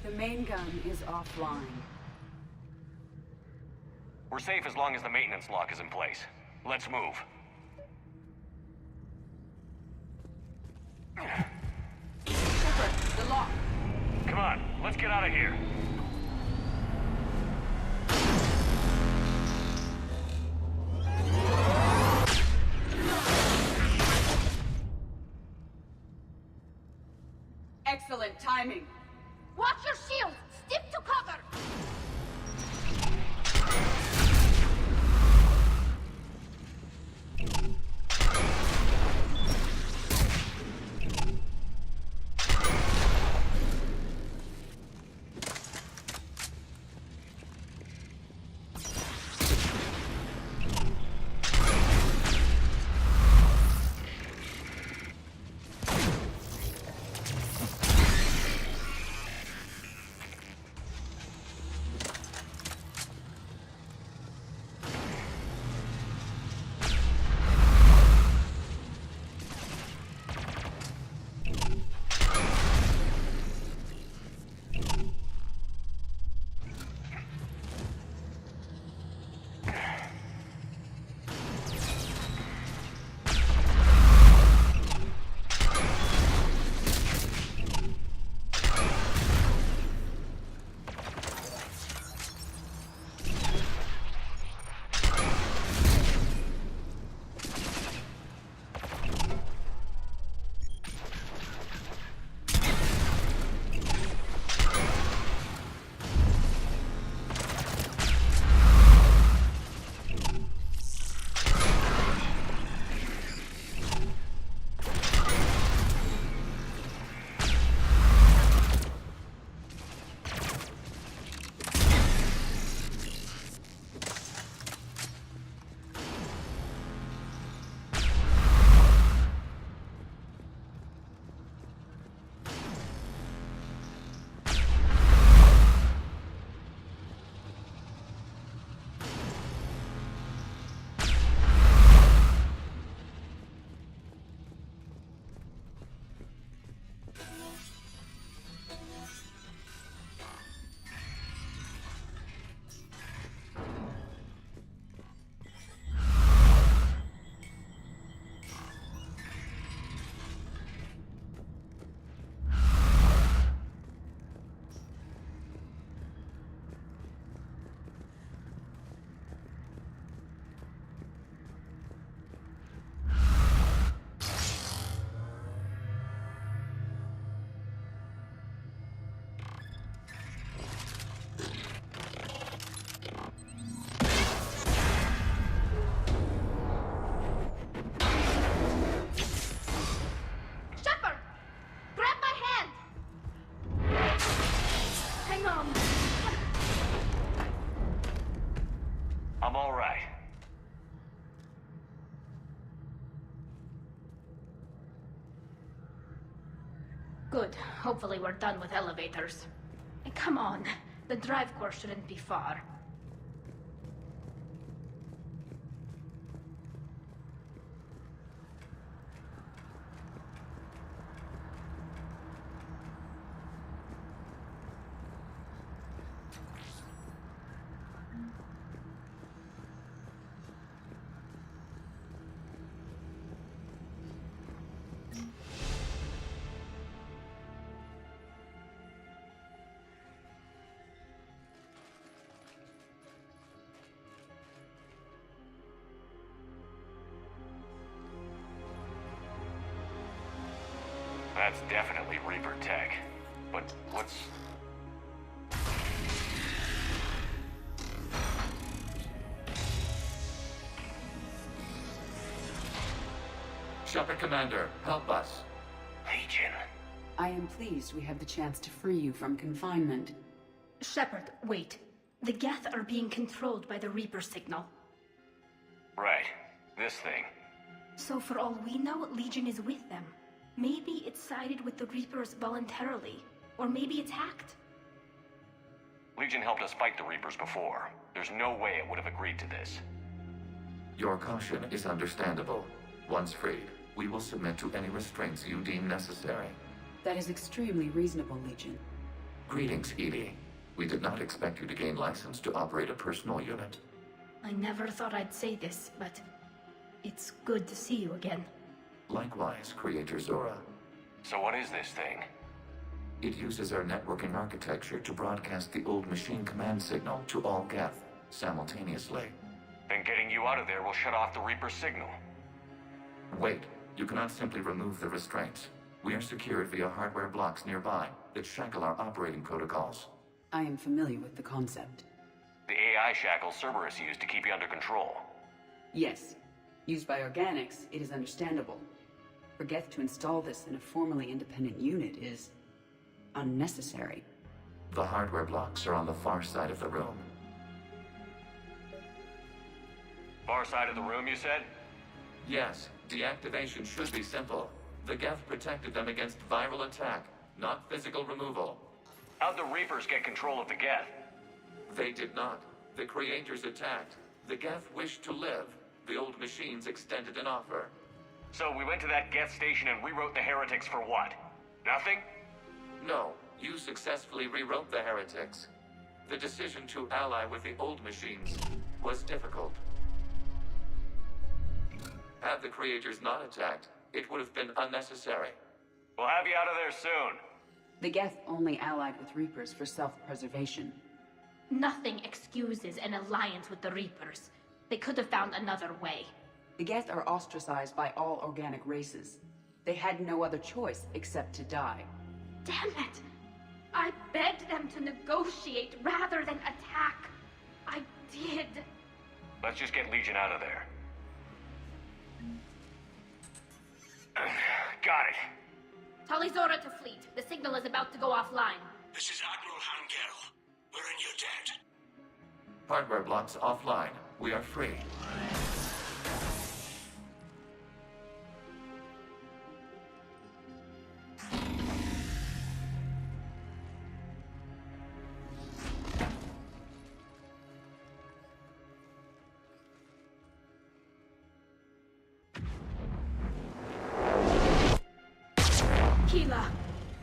The main gun is offline. We're safe as long as the maintenance lock is in place. Let's move. Shepard, the lock. Come on, let's get out of here. Excellent timing. Watch your shields! Stick to cover! Come! I'm all right. Good. Hopefully we're done with elevators. Come on. The drive course shouldn't be far. That's definitely Reaper tech. But what's... Shepard Commander, help us. Legion. I am pleased we have the chance to free you from confinement. Shepard, wait. The Geth are being controlled by the Reaper signal. Right. This thing. So for all we know, Legion is with them. Maybe it sided with the Reapers voluntarily. Or maybe it's hacked. Legion helped us fight the Reapers before. There's no way it would have agreed to this. Your caution is understandable. Once freed, we will submit to any restraints you deem necessary. That is extremely reasonable, Legion. Greetings, Edie. We did not expect you to gain license to operate a personal unit. I never thought I'd say this, but it's good to see you again. Likewise, Creator Zora. So what is this thing? It uses our networking architecture to broadcast the old machine command signal to all Geth simultaneously. Then getting you out of there will shut off the Reaper signal. Wait, you cannot simply remove the restraints. We are secured via hardware blocks nearby that shackle our operating protocols. I am familiar with the concept. The AI shackles Cerberus used to keep you under control. Yes. Used by organics, it is understandable. For Geth to install this in a formally independent unit is unnecessary. The hardware blocks are on the far side of the room. Far side of the room, you said? Yes, deactivation should be simple. The Geth protected them against viral attack, not physical removal. How'd the Reapers get control of the Geth? They did not. The Creators attacked. The Geth wished to live. The old machines extended an offer. So we went to that Geth station and rewrote the heretics for what? Nothing? No, you successfully rewrote the heretics. The decision to ally with the old machines was difficult. Had the Creators not attacked, it would have been unnecessary. We'll have you out of there soon. The Geth only allied with Reapers for self-preservation. Nothing excuses an alliance with the Reapers. They could have found another way. The Geth are ostracized by all organic races. They had no other choice except to die. Damn it! I begged them to negotiate rather than attack. I did. Let's just get Legion out of there. Got it. Talizora to fleet. The signal is about to go offline. This is Admiral Hangel. We're in your debt. Hardware blocks offline. We are free.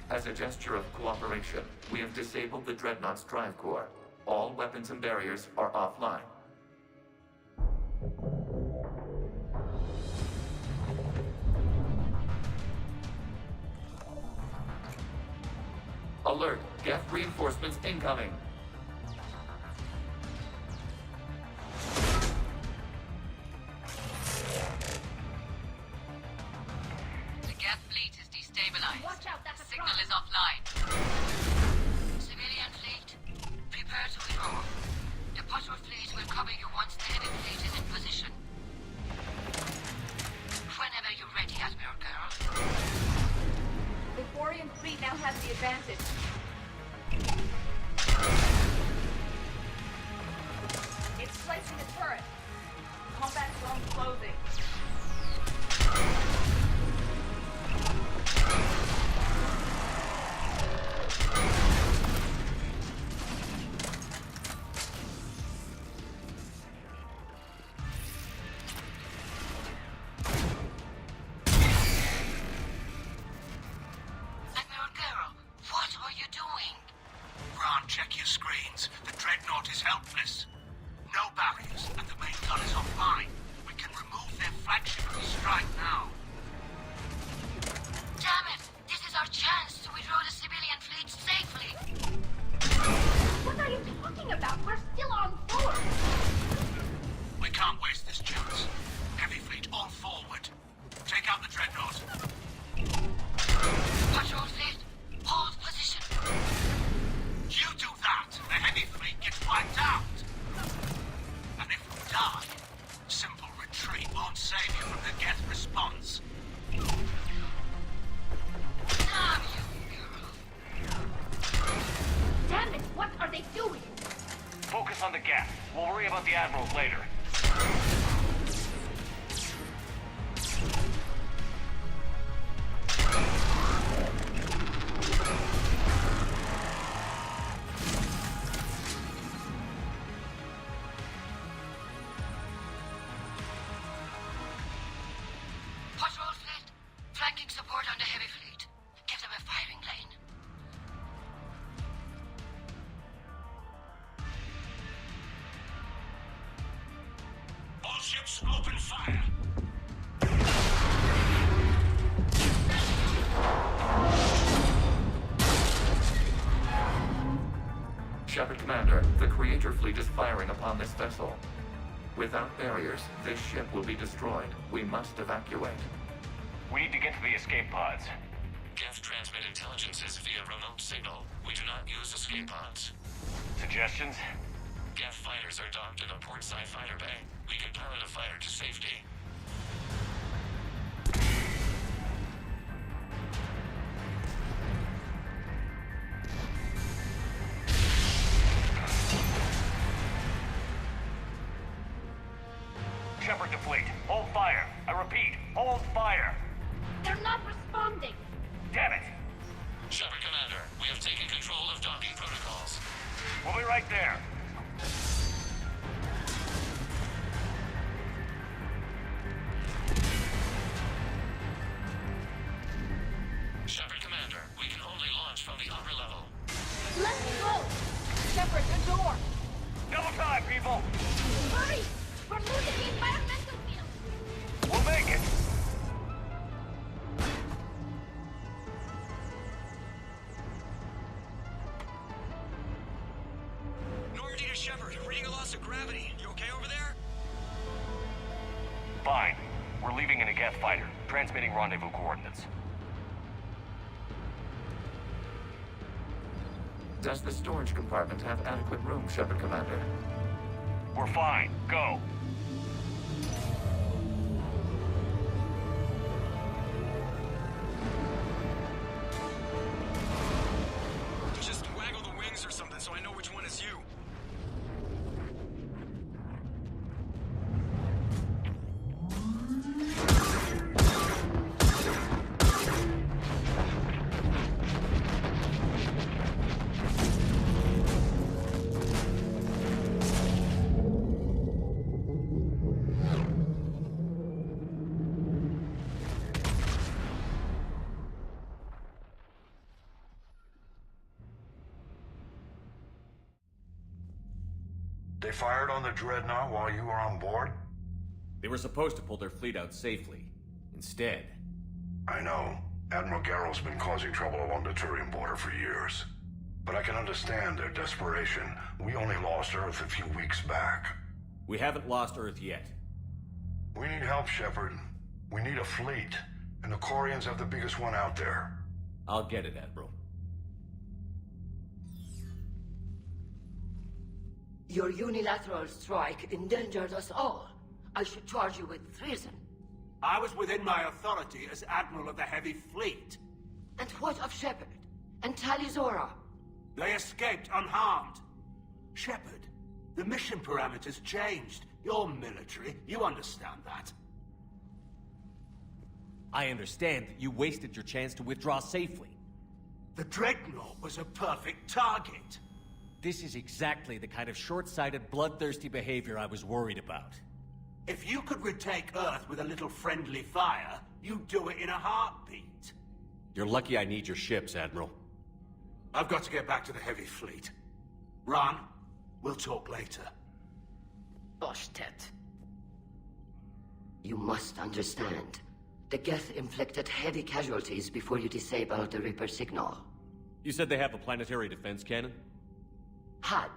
As a gesture of cooperation, we have disabled the Dreadnought's drive core. All weapons and barriers are offline. Alert! Geth reinforcements incoming! The Geth fleet is destabilized. Watch out, that's a Signal is offline. Civilian fleet, prepare to withdraw. The Potter fleet will cover you once the heavy fleet is in position. Whenever you're ready, Admiral Girl. The Quarian fleet now has the advantage. means the Dreadnought is helpless. No barriers, and the main gun is offline. We can remove their flagship if we strike now. Damn it! This is our chance to withdraw the civilian fleet safely. What are you talking about? We're still on board. We can't waste this chance. Heavy fleet, all forward. Take out the Dreadnought. Patrol fleet, hold position. You do that, the heavy fleet gets wiped out. And if we die, simple retreat won't save you from the Geth response. Damn you, girl. Damn it, what are they doing? Focus on the Geth. We'll worry about the Admirals later. Patrol fleet, flanking support on the heavy fleet. Give them a firing lane. All ships open fire. Shepard Commander, the Creator fleet is firing upon this vessel. Without barriers, this ship will be destroyed. We must evacuate. We need to get to the escape pods. Geth transmit intelligences via remote signal. We do not use escape pods. Suggestions? Geth fighters are docked in a portside fighter bay. We can pilot a fighter to safety. Shepard to fleet. Hold fire. I repeat, hold fire. They're not responding. Damn it. Shepard Commander, we have taken control of docking protocols. We'll be right there. Shepard Commander, we can only launch from the upper level. Let's go! Shepard, the door! Double time, people! Hurry! We're losing the environmental field! We'll make it! Normandy to Shepard, reading a loss of gravity. You okay over there? Fine. We're leaving in a Geth fighter, transmitting rendezvous coordinates. Does the storage compartment have adequate room, Shepard Commander? We're fine. Go. Just waggle the wings or something so I know which one is you. They fired on the Dreadnought while you were on board? They were supposed to pull their fleet out safely. Instead... I know. Admiral Garrow's been causing trouble along the Turian border for years. But I can understand their desperation. We only lost Earth a few weeks back. We haven't lost Earth yet. We need help, Shepard. We need a fleet. And the Corians have the biggest one out there. I'll get it, Admiral. Your unilateral strike endangered us all. I should charge you with treason. I was within my authority as Admiral of the Heavy Fleet. And what of Shepard? And Talizora? They escaped unharmed. Shepard, the mission parameters changed. You're military, you understand that. I understand that you wasted your chance to withdraw safely. The Dreadnought was a perfect target. This is exactly the kind of short-sighted, bloodthirsty behavior I was worried about. If you could retake Earth with a little friendly fire, you'd do it in a heartbeat. You're lucky I need your ships, Admiral. I've got to get back to the Heavy Fleet. Ron, we'll talk later. Boshtet. You must understand. The Geth inflicted heavy casualties before you disabled the Reaper signal. You said they have a planetary defense cannon? Had.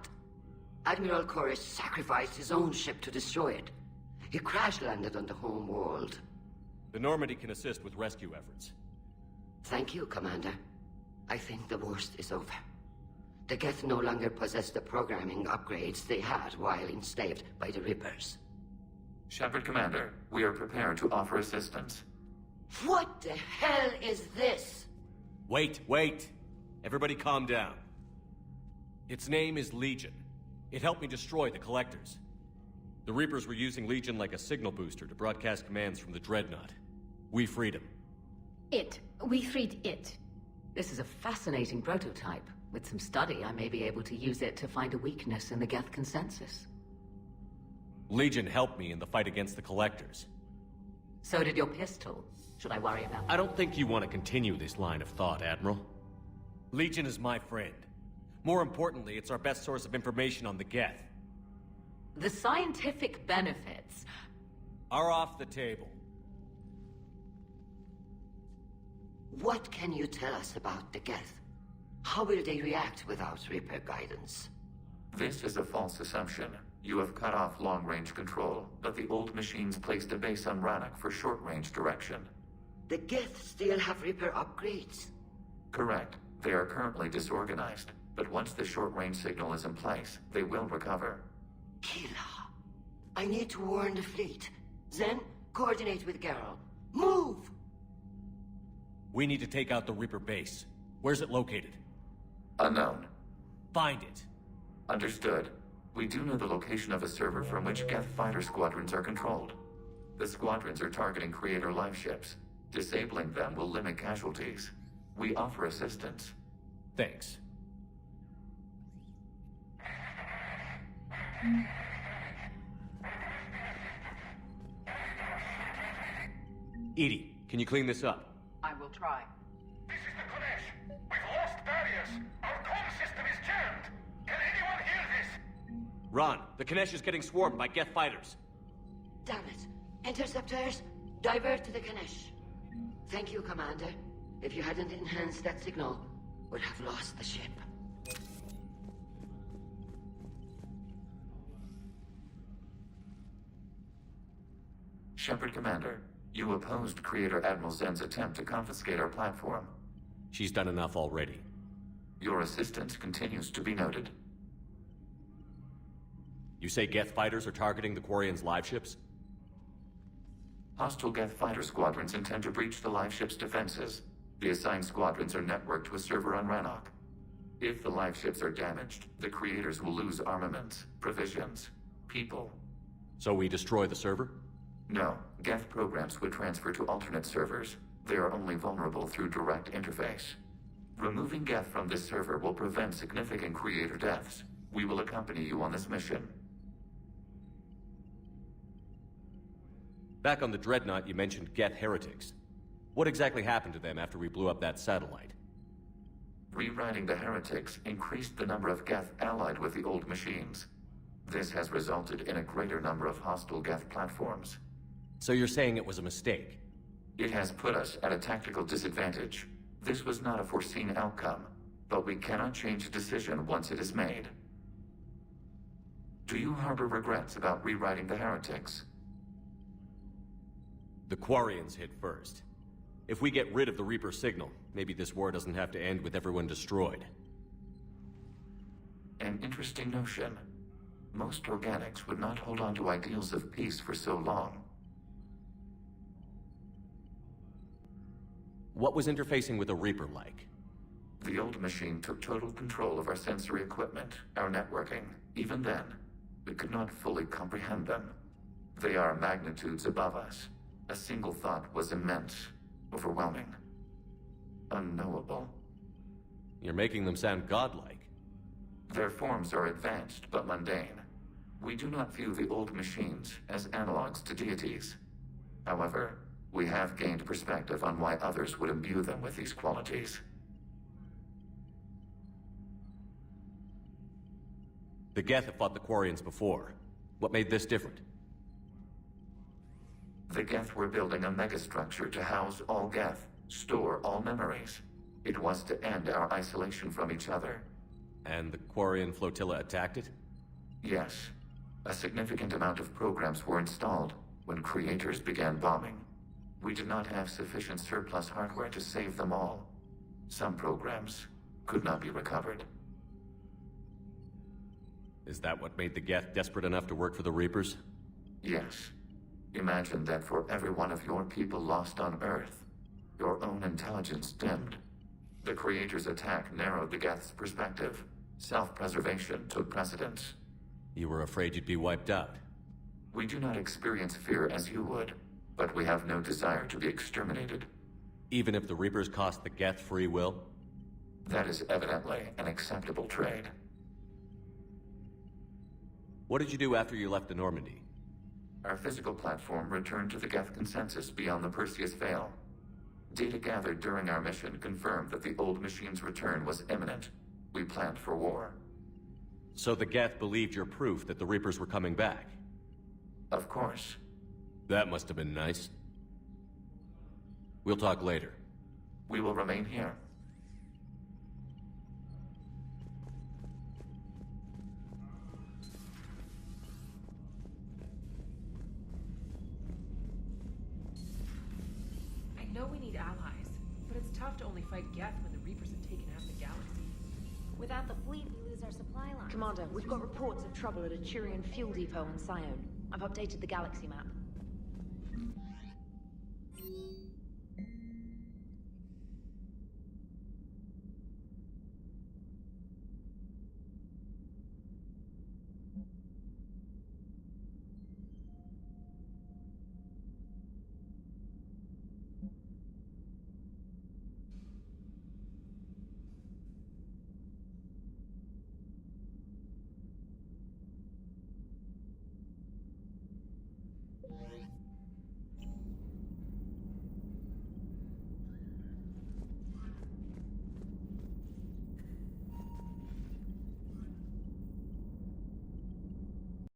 Admiral Koresh sacrificed his own ship to destroy it. He crash-landed on the home world. The Normandy can assist with rescue efforts. Thank you, Commander. I think the worst is over. The Geth no longer possess the programming upgrades they had while enslaved by the Reapers. Shepard, Commander, we are prepared to offer assistance. What the hell is this? Wait. Everybody calm down. Its name is Legion. It helped me destroy the Collectors. The Reapers were using Legion like a signal booster to broadcast commands from the Dreadnought. We freed him. We freed it. This is a fascinating prototype. With some study, I may be able to use it to find a weakness in the Geth consensus. Legion helped me in the fight against the Collectors. So did your pistol. Should I worry about that? I don't think you want to continue this line of thought, Admiral. Legion is my friend. More importantly, it's our best source of information on the Geth. The scientific benefits are off the table. What can you tell us about the Geth? How will they react without Reaper guidance? This is a false assumption. You have cut off long-range control, but the old machines placed a base on Rannoch for short-range direction. The Geth still have Reaper upgrades? Correct. They are currently disorganized, but once the short-range signal is in place, they will recover. Kila, I need to warn the fleet. Then, coordinate with Geralt. Move! We need to take out the Reaper base. Where's it located? Unknown. Find it. Understood. We do know the location of a server from which Geth fighter squadrons are controlled. The squadrons are targeting Creator live ships. Disabling them will limit casualties. We offer assistance. Thanks. Edie, can you clean this up? I will try. This is the Konesh. We've lost barriers. Our comm system is jammed. Can anyone hear this? Ron, the Kanesh is getting swarmed by Geth fighters. Damn it. Interceptors, divert to the Kanesh. Thank you, Commander. If you hadn't enhanced that signal, would have lost the ship. Shepard, Commander, you opposed Creator Admiral Zen's attempt to confiscate our platform. She's done enough already. Your assistance continues to be noted. You say Geth fighters are targeting the Quarians' live ships? Hostile Geth fighter squadrons intend to breach the live ship's defenses. The assigned squadrons are networked to a server on Rannoch. If the live ships are damaged, the Creators will lose armaments, provisions, people. So we destroy the server? No. Geth programs would transfer to alternate servers. They are only vulnerable through direct interface. Removing Geth from this server will prevent significant Creator deaths. We will accompany you on this mission. Back on the Dreadnought, you mentioned Geth heretics. What exactly happened to them after we blew up that satellite? Rewriting the heretics increased the number of Geth allied with the old machines. This has resulted in a greater number of hostile Geth platforms. So you're saying it was a mistake? It has put us at a tactical disadvantage. This was not a foreseen outcome, but we cannot change a decision once it is made. Do you harbor regrets about rewriting the heretics? The Quarians hit first. If we get rid of the Reaper signal, maybe this war doesn't have to end with everyone destroyed. An interesting notion. Most organics would not hold on to ideals of peace for so long. What was interfacing with a Reaper like? The old machine took total control of our sensory equipment, our networking. Even then, we could not fully comprehend them. They are magnitudes above us. A single thought was immense, overwhelming, unknowable. You're making them sound godlike. Their forms are advanced but mundane. We do not view the old machines as analogs to deities. However, we have gained perspective on why others would imbue them with these qualities. The Geth have fought the Quarians before. What made this different? The Geth were building a megastructure to house all Geth, store all memories. It was to end our isolation from each other. And the Quarian flotilla attacked it? Yes. A significant amount of programs were installed when creators began bombing. We did not have sufficient surplus hardware to save them all. Some programs could not be recovered. Is that what made the Geth desperate enough to work for the Reapers? Yes. Imagine that for every one of your people lost on Earth, your own intelligence dimmed. The Creator's attack narrowed the Geth's perspective. Self-preservation took precedence. You were afraid you'd be wiped out. We do not experience fear as you would, but we have no desire to be exterminated. Even if the Reapers cost the Geth free will? That is evidently an acceptable trade. What did you do after you left the Normandy? Our physical platform returned to the Geth consensus beyond the Perseus Veil. Data gathered during our mission confirmed that the old machine's return was imminent. We planned for war. So the Geth believed your proof that the Reapers were coming back? Of course. That must have been nice. We'll talk later. We will remain here. I know we need allies, but it's tough to only fight Geth when the Reapers have taken half the galaxy. Without the fleet, we lose our supply line. Commander, we've got reports of trouble at a Turian fuel depot on Scion. I've updated the galaxy map.